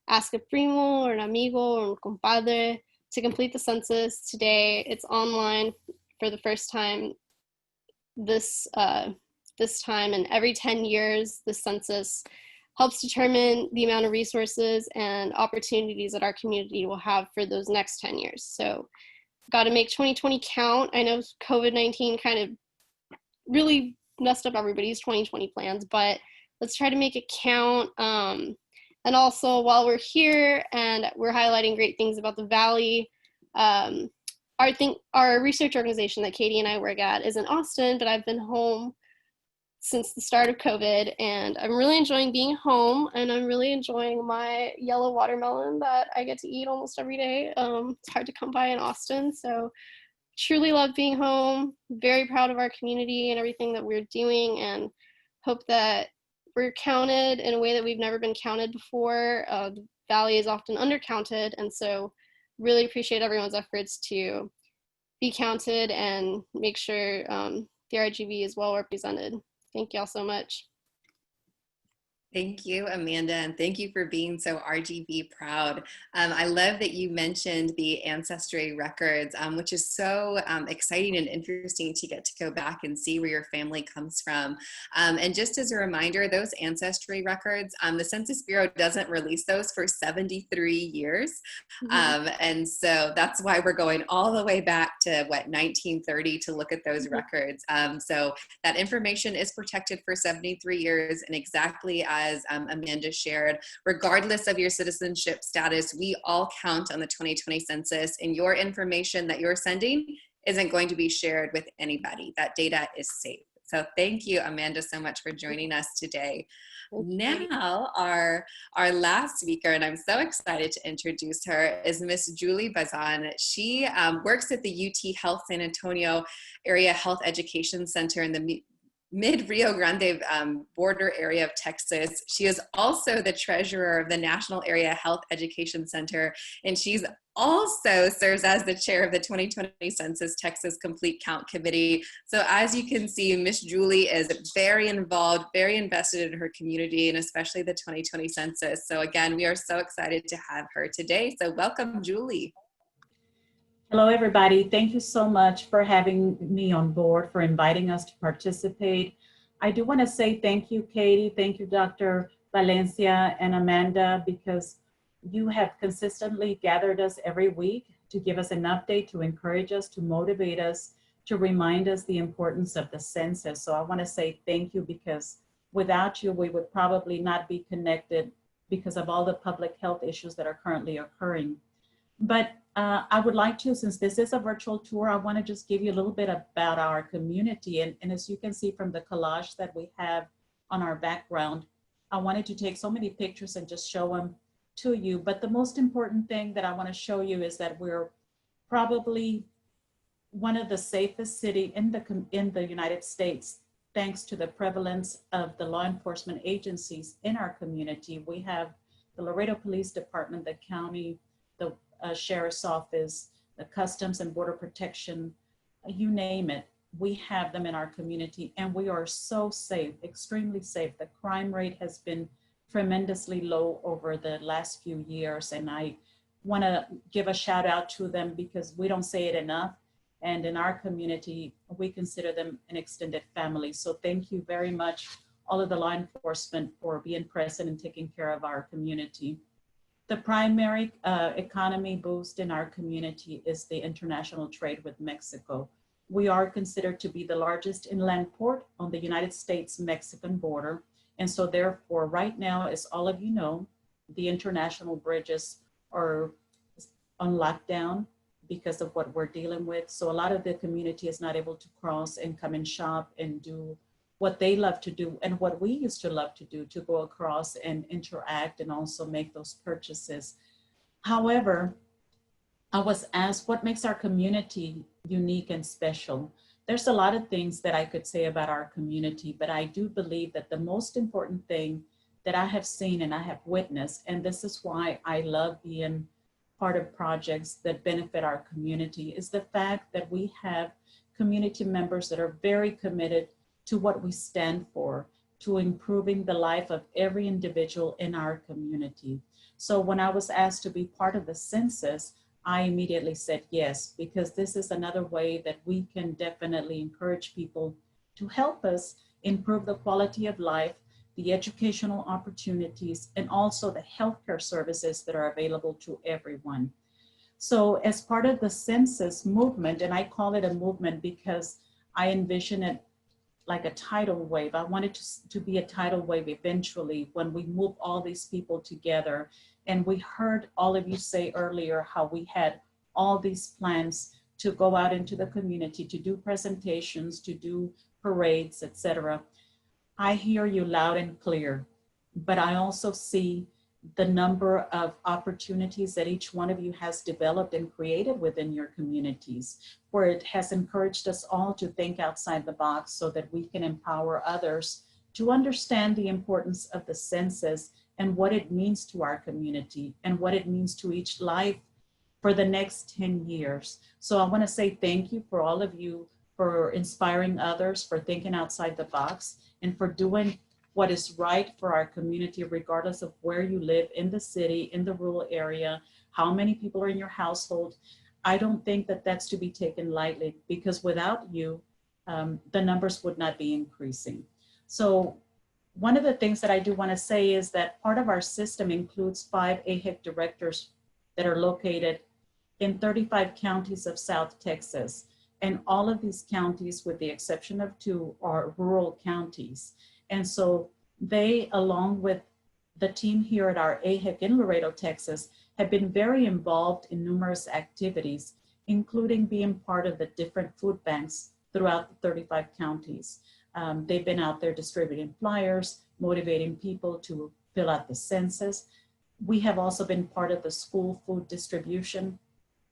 ask a primo or an amigo or un compadre to complete the census today. It's online for the first time this time, and every 10 years, the census helps determine the amount of resources and opportunities that our community will have for those next 10 years. So got to make 2020 count. I know COVID-19 kind of really messed up everybody's 2020 plans, but let's try to make it count. And also, while we're here and we're highlighting great things about the Valley, our research organization that Katie and I work at is in Austin, but I've been home since the start of COVID, and I'm really enjoying being home, and I'm really enjoying my yellow watermelon that I get to eat almost every day. It's hard to come by in Austin, so truly love being home. Very proud of our community and everything that we're doing, and hope that we're counted in a way that we've never been counted before. The Valley is often undercounted, and so really appreciate everyone's efforts to be counted and make sure the RGV is well represented. Thank y'all so much. Thank you, Amanda, and thank you for being so RGV proud. I love that you mentioned the ancestry records, which is so exciting and interesting to get to go back and see where your family comes from. And just as a reminder, those ancestry records, the Census Bureau doesn't release those for 73 years. Mm-hmm. And so that's why we're going all the way back to, 1930 to look at those records. So that information is protected for 73 years, and exactly as Amanda shared, regardless of your citizenship status, we all count on the 2020 census, and your information that you're sending isn't going to be shared with anybody. That data is safe. So thank you, Amanda, so much for joining us today. Now, our last speaker, and I'm so excited to introduce her, is Miss Julie Bazan. She works at the UT Health San Antonio Area Health Education Center in the mid-Rio Grande border area of Texas. She is also the treasurer of the National Area Health Education Center, and she's also serves as the chair of the 2020 Census Texas Complete Count Committee. So as you can see, Miss Julie is very involved, very invested in her community, and especially the 2020 census. So again, we are so excited to have her today. So welcome, Julie. Hello, everybody. Thank you so much for having me on board, for inviting us to participate. I do want to say thank you, Katie. Thank you, Dr. Valencia and Amanda, because you have consistently gathered us every week to give us an update, to encourage us, to motivate us, to remind us the importance of the census. So I want to say thank you, because without you, we would probably not be connected because of all the public health issues that are currently occurring. But I would like to, since this is a virtual tour, I want to just give you a little bit about our community. And as you can see from the collage that we have on our background, I wanted to take so many pictures and just show them to you. But the most important thing that I want to show you is that we're probably one of the safest cities in the United States, thanks to the prevalence of the law enforcement agencies in our community. We have the Laredo Police Department, the county, the Sheriff's Office, the Customs and Border Protection, you name it, we have them in our community, and we are so safe, extremely safe. The crime rate has been tremendously low over the last few years, and I want to give a shout out to them because we don't say it enough, and in our community, we consider them an extended family. So thank you very much, all of the law enforcement, for being present and taking care of our community. The primary economy boost in our community is the international trade with Mexico. We are considered to be the largest inland port on the United States-Mexican border. And so therefore, right now, as all of you know, the international bridges are on lockdown because of what we're dealing with. So a lot of the community is not able to cross and come and shop and do what they love to do and what we used to love to do, to go across and interact and also make those purchases. However, I was asked what makes our community unique and special. There's a lot of things that I could say about our community, but I do believe that the most important thing that I have seen and I have witnessed, and this is why I love being part of projects that benefit our community, is the fact that we have community members that are very committed to what we stand for, to improving the life of every individual in our community. So when I was asked to be part of the census, I immediately said yes, because this is another way that we can definitely encourage people to help us improve the quality of life, the educational opportunities, and also the healthcare services that are available to everyone. So as part of the census movement, and I call it a movement because I envision it like a tidal wave. I want it to be a tidal wave eventually when we move all these people together. And we heard all of you say earlier how we had all these plans to go out into the community, to do presentations, to do parades, etc. I hear you loud and clear, but I also see the number of opportunities that each one of you has developed and created within your communities, where it has encouraged us all to think outside the box so that we can empower others to understand the importance of the census and what it means to our community and what it means to each life for the next 10 years. So I want to say thank you for all of you, for inspiring others, for thinking outside the box, and for doing what is right for our community, regardless of where you live, in the city, in the rural area, how many people are in your household. I don't think that that's to be taken lightly, because without you, the numbers would not be increasing. So one of the things that I do want to say is that part of our system includes 5 AHEC directors that are located in 35 counties of South Texas. And all of these counties, with the exception of 2, are rural counties. And so they, along with the team here at our AHEC in Laredo, Texas, have been very involved in numerous activities, including being part of the different food banks throughout the 35 counties. They've been out there distributing flyers, motivating people to fill out the census. We have also been part of the school food distribution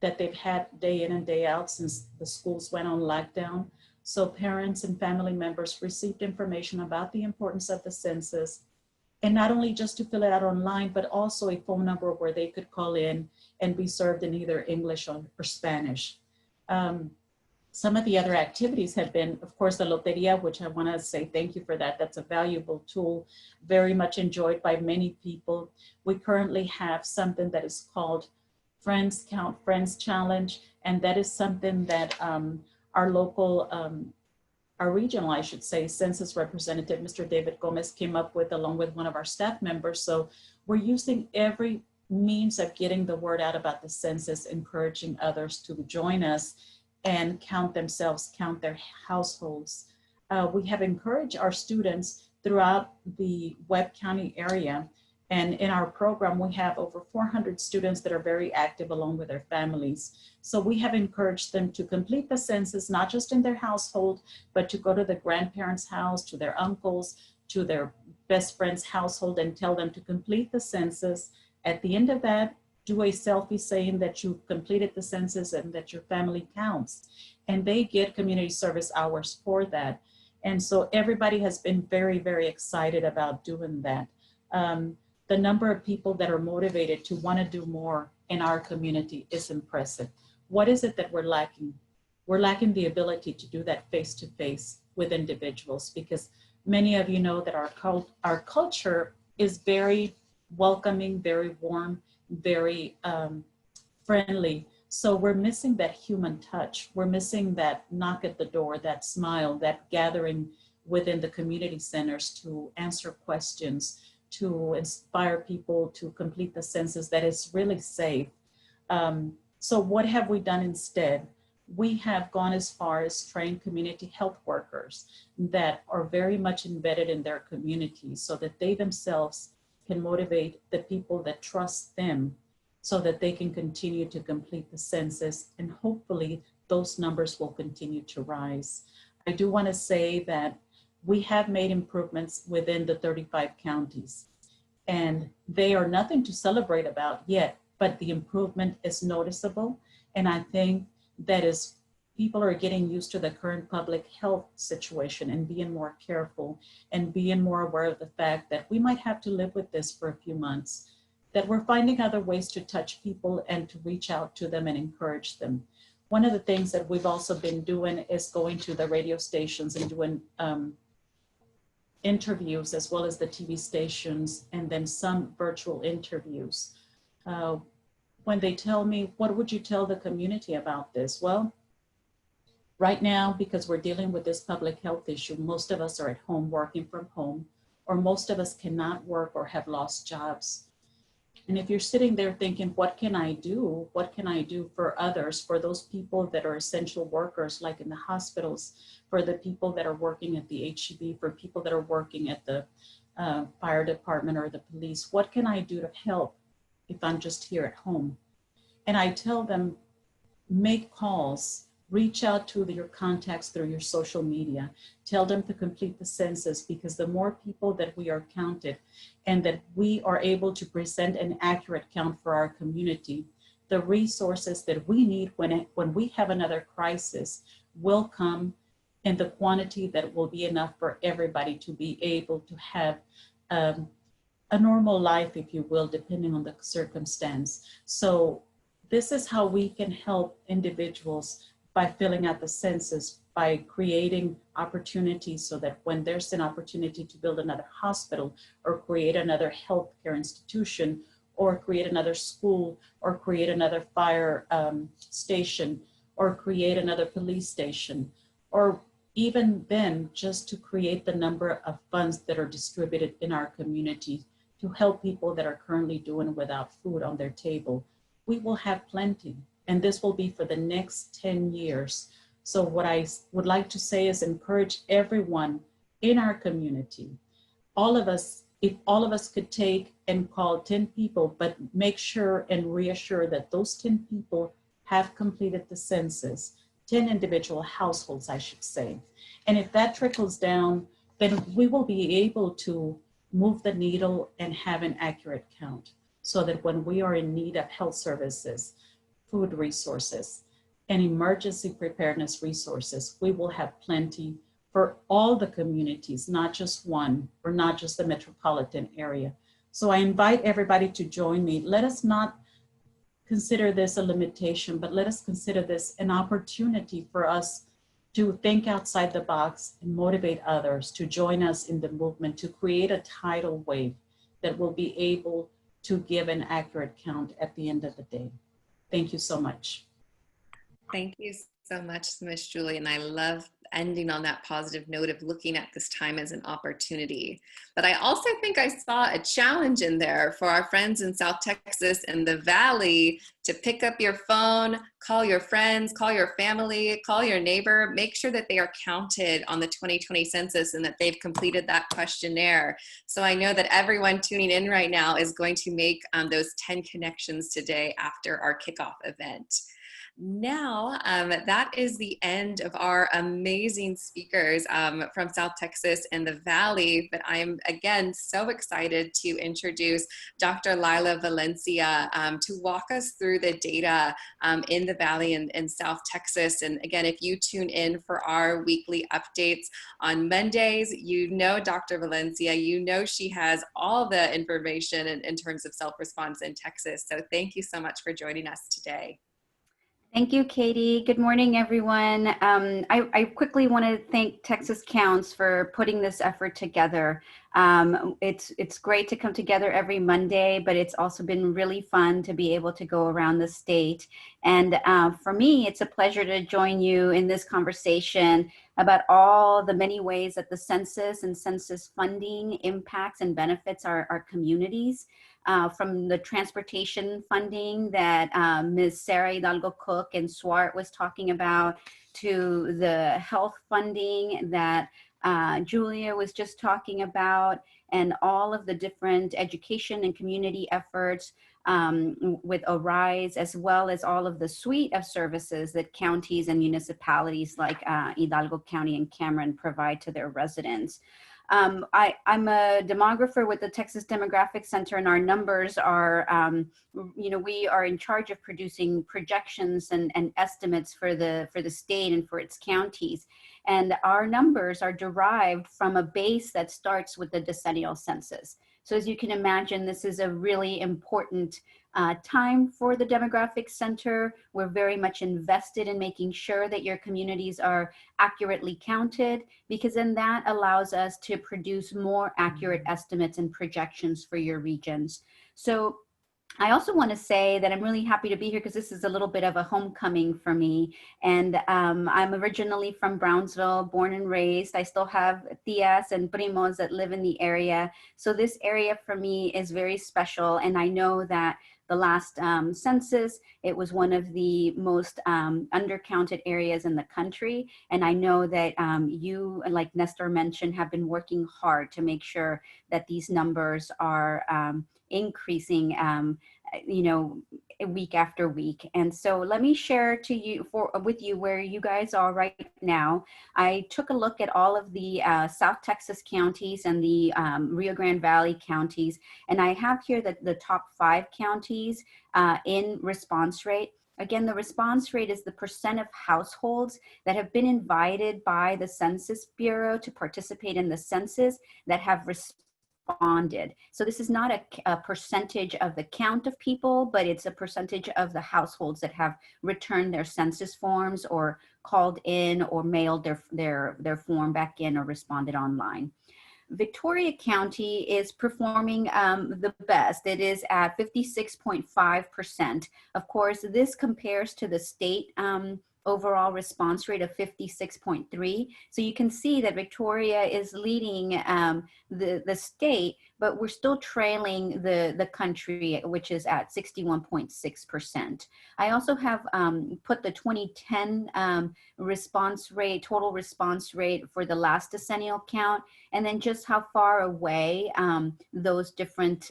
that they've had day in and day out since the schools went on lockdown. So parents and family members received information about the importance of the census, and not only just to fill it out online, but also a phone number where they could call in and be served in either English or Spanish. Some of the other activities have been, of course, the Loteria, which I want to say thank you for that. That's a valuable tool, very much enjoyed by many people. We currently have something that is called Friends Count Friends Challenge, and that is something that our local, our regional, I should say, census representative, Mr. David Gomez, came up with along with one of our staff members. So we're using every means of getting the word out about the census, encouraging others to join us and count themselves, count their households. We have encouraged our students throughout the Webb County area. And in our program, we have over 400 students that are very active along with their families. So we have encouraged them to complete the census, not just in their household, but to go to the grandparents' house, to their uncles, to their best friend's household and tell them to complete the census. At the end of that, do a selfie saying that you completed the census and that your family counts. And they get community service hours for that. And so everybody has been very, very excited about doing that. The number of people that are motivated to want to do more in our community is impressive. What is it that we're lacking? We're lacking the ability to do that face-to-face with individuals, because many of you know that our culture is very welcoming, very warm, very friendly. So we're missing that human touch. We're missing that knock at the door, that smile, that gathering within the community centers to answer questions, to inspire people to complete the census that is really safe. So what have we done instead? We have gone as far as train community health workers that are very much embedded in their communities so that they themselves can motivate the people that trust them so that they can continue to complete the census, and hopefully those numbers will continue to rise. I do want to say that we have made improvements within the 35 counties, and they are nothing to celebrate about yet, but the improvement is noticeable. And I think that is people are getting used to the current public health situation and being more careful and being more aware of the fact that we might have to live with this for a few months, that we're finding other ways to touch people and to reach out to them and encourage them. One of the things that we've also been doing is going to the radio stations and doing interviews, as well as the TV stations, and then some virtual interviews. When they tell me, what would you tell the community about this? Well, right now, because we're dealing with this public health issue, most of us are at home working from home, or most of us cannot work or have lost jobs. And if you're sitting there thinking, what can I do? What can I do for others, for those people that are essential workers, like in the hospitals, for the people that are working at the HGV, for people that are working at the fire department or the police, what can I do to help if I'm just here at home? And I tell them, make calls, reach out to your contacts through your social media, tell them to complete the census, because the more people that we are counted and that we are able to present an accurate count for our community, the resources that we need when we have another crisis will come in the quantity that will be enough for everybody to be able to have a normal life, if you will, depending on the circumstance. So this is how we can help individuals, by filling out the census, by creating opportunities so that when there's an opportunity to build another hospital or create another healthcare institution or create another school or create another fire station or create another police station, or even then just to create the number of funds that are distributed in our community to help people that are currently doing without food on their table, we will have plenty. And this will be for the next 10 years. So what I would like to say is encourage everyone in our community, all of us, if all of us could take and call 10 people, but make sure and reassure that those 10 people have completed the census, 10 individual households, I should say. And if that trickles down, then we will be able to move the needle and have an accurate count so that when we are in need of health services, food resources, and emergency preparedness resources. We will have plenty for all the communities, not just one or not just the metropolitan area. So I invite everybody to join me. Let us not consider this a limitation, but let us consider this an opportunity for us to think outside the box and motivate others to join us in the movement to create a tidal wave that will be able to give an accurate count at the end of the day. Thank you so much. Thank you so much, Ms. Julie. And I love ending on that positive note of looking at this time as an opportunity. But I also think I saw a challenge in there for our friends in South Texas and the Valley to pick up your phone, call your friends, call your family, call your neighbor, make sure that they are counted on the 2020 census and that they've completed that questionnaire. So I know that everyone tuning in right now is going to make those 10 connections today after our kickoff event. Now, that is the end of our amazing speakers from South Texas and the Valley, but I'm again so excited to introduce Dr. Lila Valencia to walk us through the data in the Valley and South Texas. And again, if you tune in for our weekly updates on Mondays, you know Dr. Valencia, you know she has all the information in terms of self-response in Texas. So thank you so much for joining us today. Thank you, Katie. Good morning, everyone. I quickly want to thank Texas Counts for putting this effort together. It's great to come together every Monday, but it's also been really fun to be able to go around the state. And for me, it's a pleasure to join you in this conversation about all the many ways that the census and census funding impacts and benefits our communities. From the transportation funding that Ms. Sarah Hidalgo Cook and Swart was talking about, to the health funding that Julia was just talking about, and all of the different education and community efforts with Arise, as well as all of the suite of services that counties and municipalities like Hidalgo County and Cameron provide to their residents. I'm a demographer with the Texas Demographic Center, and our numbers are, we are in charge of producing projections and estimates for the state and for its counties. And our numbers are derived from a base that starts with the decennial census. So as you can imagine, this is a really important time for the Demographic Center. We're very much invested in making sure that your communities are accurately counted, because then that allows us to produce more accurate estimates and projections for your regions. So I also want to say that I'm really happy to be here because this is a little bit of a homecoming for me. And I'm originally from Brownsville, born and raised. I still have tias and primos that live in the area. So this area for me is very special. And I know that the last census, it was one of the most undercounted areas in the country. And I know that you, like Nestor mentioned, have been working hard to make sure that these numbers are increasing, week after week. And so let me share with you where you guys are right now. I took a look at all of the South Texas counties and the Rio Grande Valley counties, and I have here the top 5 counties in response rate. Again, the response rate is the percent of households that have been invited by the Census Bureau to participate in the census that have responded. So this is not a percentage of the count of people, but it's a percentage of the households that have returned their census forms or called in or mailed their form back in or responded online. Victoria County is performing the best. It is at 56.5%. Of course, this compares to the state overall response rate of 56.3. So you can see that Victoria is leading the state, but we're still trailing the country, which is at 61.6%. I also have put the 2010 response rate, total response rate for the last decennial count, and then just how far away those different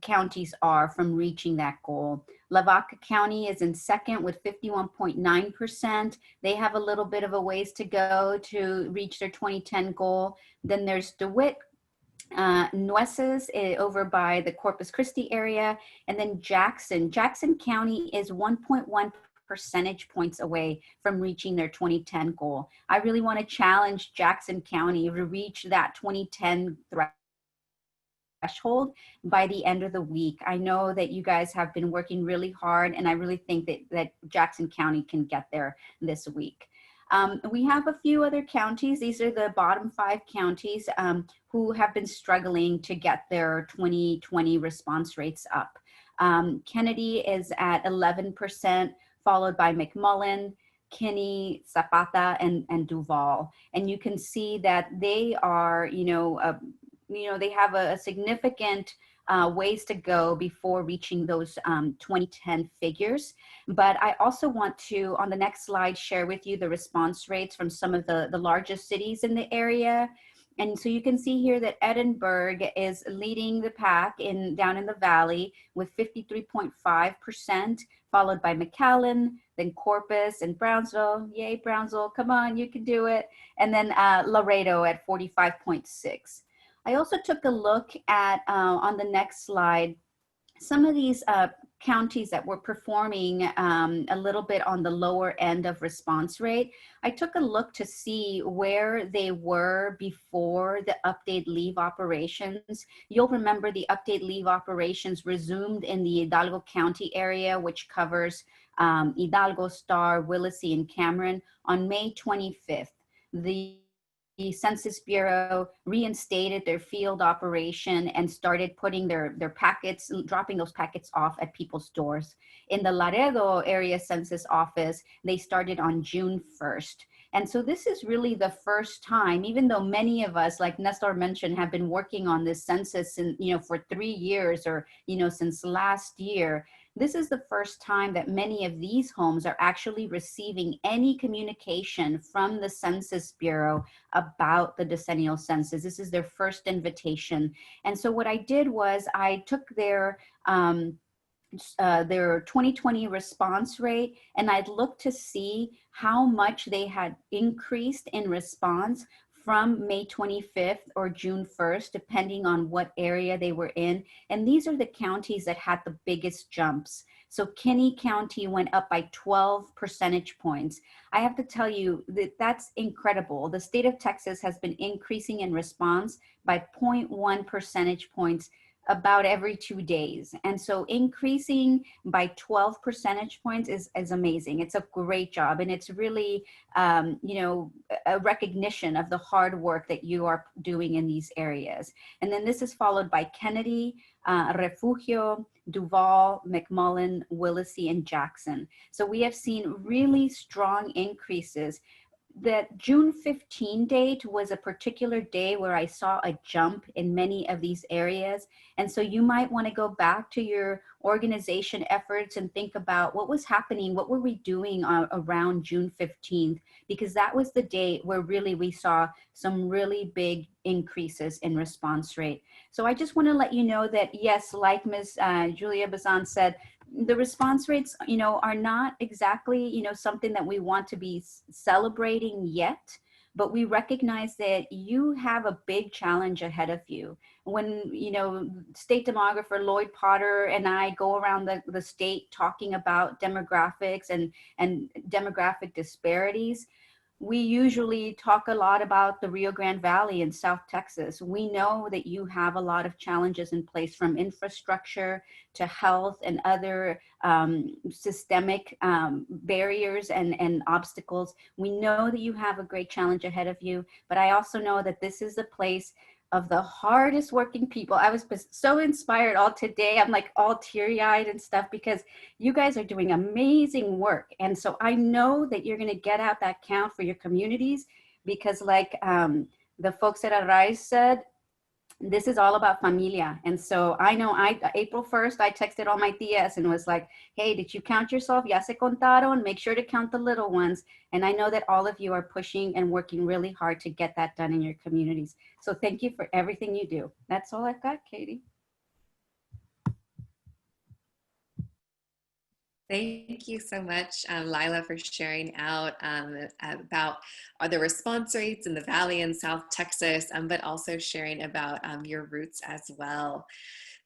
counties are from reaching that goal. Lavaca County is in second with 51.9%. They have a little bit of a ways to go to reach their 2010 goal. Then there's DeWitt Nueces over by the Corpus Christi area, and then Jackson. Jackson County is 1.1 percentage points away from reaching their 2010 goal. I really want to challenge Jackson County to reach that 2010 threshold by the end of the week. I know that you guys have been working really hard, and I really think that Jackson County can get there this week. We have a few other counties. These are the bottom 5 counties who have been struggling to get their 2020 response rates up. Kennedy is at 11%, followed by McMullen, Kinney, Zapata, and Duval. And you can see that they are, they have a significant ways to go before reaching those 2010 figures. But I also want to, on the next slide, share with you the response rates from some of the largest cities in the area. And so you can see here that Edinburgh is leading the pack down in the valley with 53.5%, followed by McAllen, then Corpus and Brownsville. Yay, Brownsville, come on, you can do it. And then Laredo at 45.6. I also took a look at, on the next slide, some of these counties that were performing a little bit on the lower end of response rate. I took a look to see where they were before the update leave operations. You'll remember the update leave operations resumed in the Hidalgo County area, which covers Hidalgo, Star, Willacy, and Cameron on May 25th. The Census Bureau reinstated their field operation and started putting their packets, dropping those packets off at people's doors. In the Laredo area census office, they started on June 1st. And so this is really the first time, even though many of us, like Nestor mentioned, have been working on this census for 3 years or, since last year. This is the first time that many of these homes are actually receiving any communication from the Census Bureau about the decennial census. This is their first invitation. And so what I did was I took their 2020 response rate, and I'd look to see how much they had increased in response from May 25th or June 1st, depending on what area they were in. And these are the counties that had the biggest jumps. So Kinney County went up by 12 percentage points. I have to tell you that that's incredible. The state of Texas has been increasing in response by 0.1 percentage points about every 2 days. And so increasing by 12 percentage points is amazing. It's a great job. And it's really, a recognition of the hard work that you are doing in these areas. And then this is followed by Kennedy, Refugio, Duval, McMullen, Willacy, and Jackson. So we have seen really strong increases. That June 15 date was a particular day where I saw a jump in many of these areas. And so you might want to go back to your organization efforts and think about what was happening, what were we doing around June 15th, because that was the date where really we saw some really big increases in response rate. So I just want to let you know that, yes, like Ms. Julia Bazan said, the response rates, are not exactly, something that we want to be celebrating yet, but we recognize that you have a big challenge ahead of you. When, state demographer Lloyd Potter and I go around the state talking about demographics and demographic disparities, we usually talk a lot about the Rio Grande Valley in South Texas. We know that you have a lot of challenges in place, from infrastructure to health and other systemic barriers and obstacles. We know that you have a great challenge ahead of you, but I also know that this is a place of the hardest working people. I was so inspired all today. I'm like all teary-eyed and stuff because you guys are doing amazing work. And so I know that you're going to get out that count for your communities, because like the folks at Arise said, this is all about familia. And so I know April 1st, I texted all my tias and was like, hey, did you count yourself? Ya se contaron. Make sure to count the little ones. And I know that all of you are pushing and working really hard to get that done in your communities. So thank you for everything you do. That's all I've got, Katie. Thank you so much, Lila, for sharing out about the response rates in the Valley in South Texas, but also sharing about your roots as well.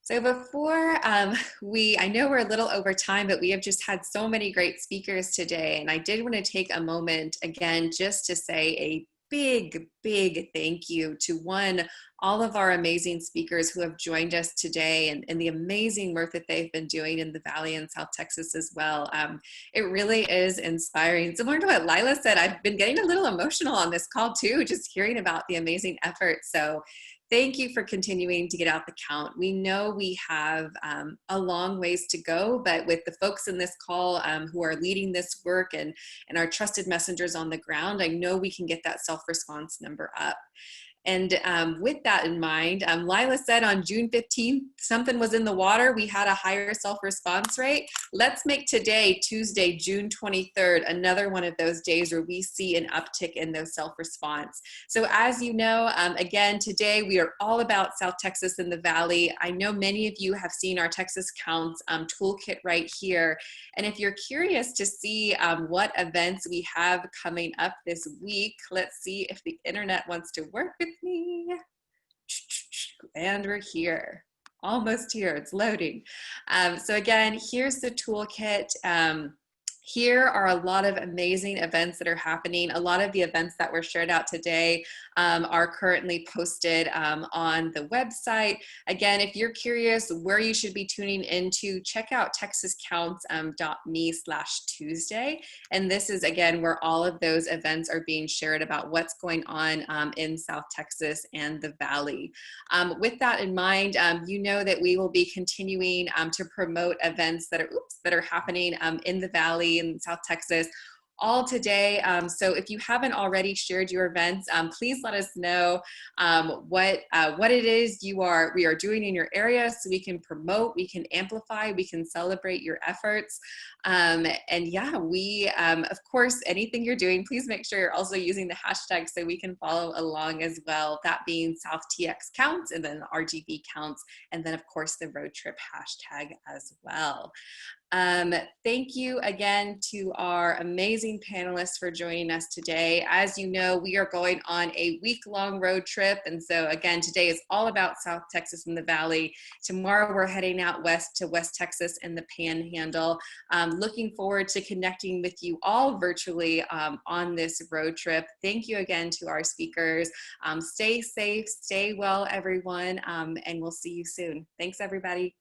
So before I know we're a little over time, but we have just had so many great speakers today. And I did want to take a moment again, just to say a big, big thank you to all of our amazing speakers who have joined us today and the amazing work that they've been doing in the Valley in South Texas as well. It really is inspiring. Similar to what Lila said, I've been getting a little emotional on this call too, just hearing about the amazing effort. So thank you for continuing to get out the count. We know we have a long ways to go, but with the folks in this call who are leading this work and our trusted messengers on the ground, I know we can get that self-response number up. And with that in mind, Lila said on June 15th, something was in the water. We had a higher self-response rate. Let's make today, Tuesday, June 23rd, another one of those days where we see an uptick in those self-response. So as you know, again, today we are all about South Texas and the Valley. I know many of you have seen our Texas Counts toolkit right here. And if you're curious to see what events we have coming up this week, let's see if the internet wants to work with me. And we're here, almost here, it's loading. So again, here's the toolkit. Here are a lot of amazing events that are happening. A lot of the events that were shared out today are currently posted on the website. Again, if you're curious where you should be tuning into, check out texascounts.me/Tuesday. And this is, again, where all of those events are being shared about what's going on in South Texas and the Valley. With that in mind, you know that we will be continuing to promote events that are happening in the Valley in South Texas all today. So if you haven't already shared your events, please let us know what it is we are doing in your area so we can promote, we can amplify, we can celebrate your efforts. And yeah, we, of course, anything you're doing, please make sure you're also using the hashtag so we can follow along as well. That being South TX Counts and then RGV Counts, and then of course the road trip hashtag as well. Thank you again to our amazing panelists for joining us today. As you know, we are going on a week-long road trip. And so again, today is all about South Texas and the Valley. Tomorrow we're heading out west to West Texas and the Panhandle. Looking forward to connecting with you all virtually on this road trip. Thank you again to our speakers. Stay safe, stay well, everyone, and we'll see you soon. Thanks, everybody.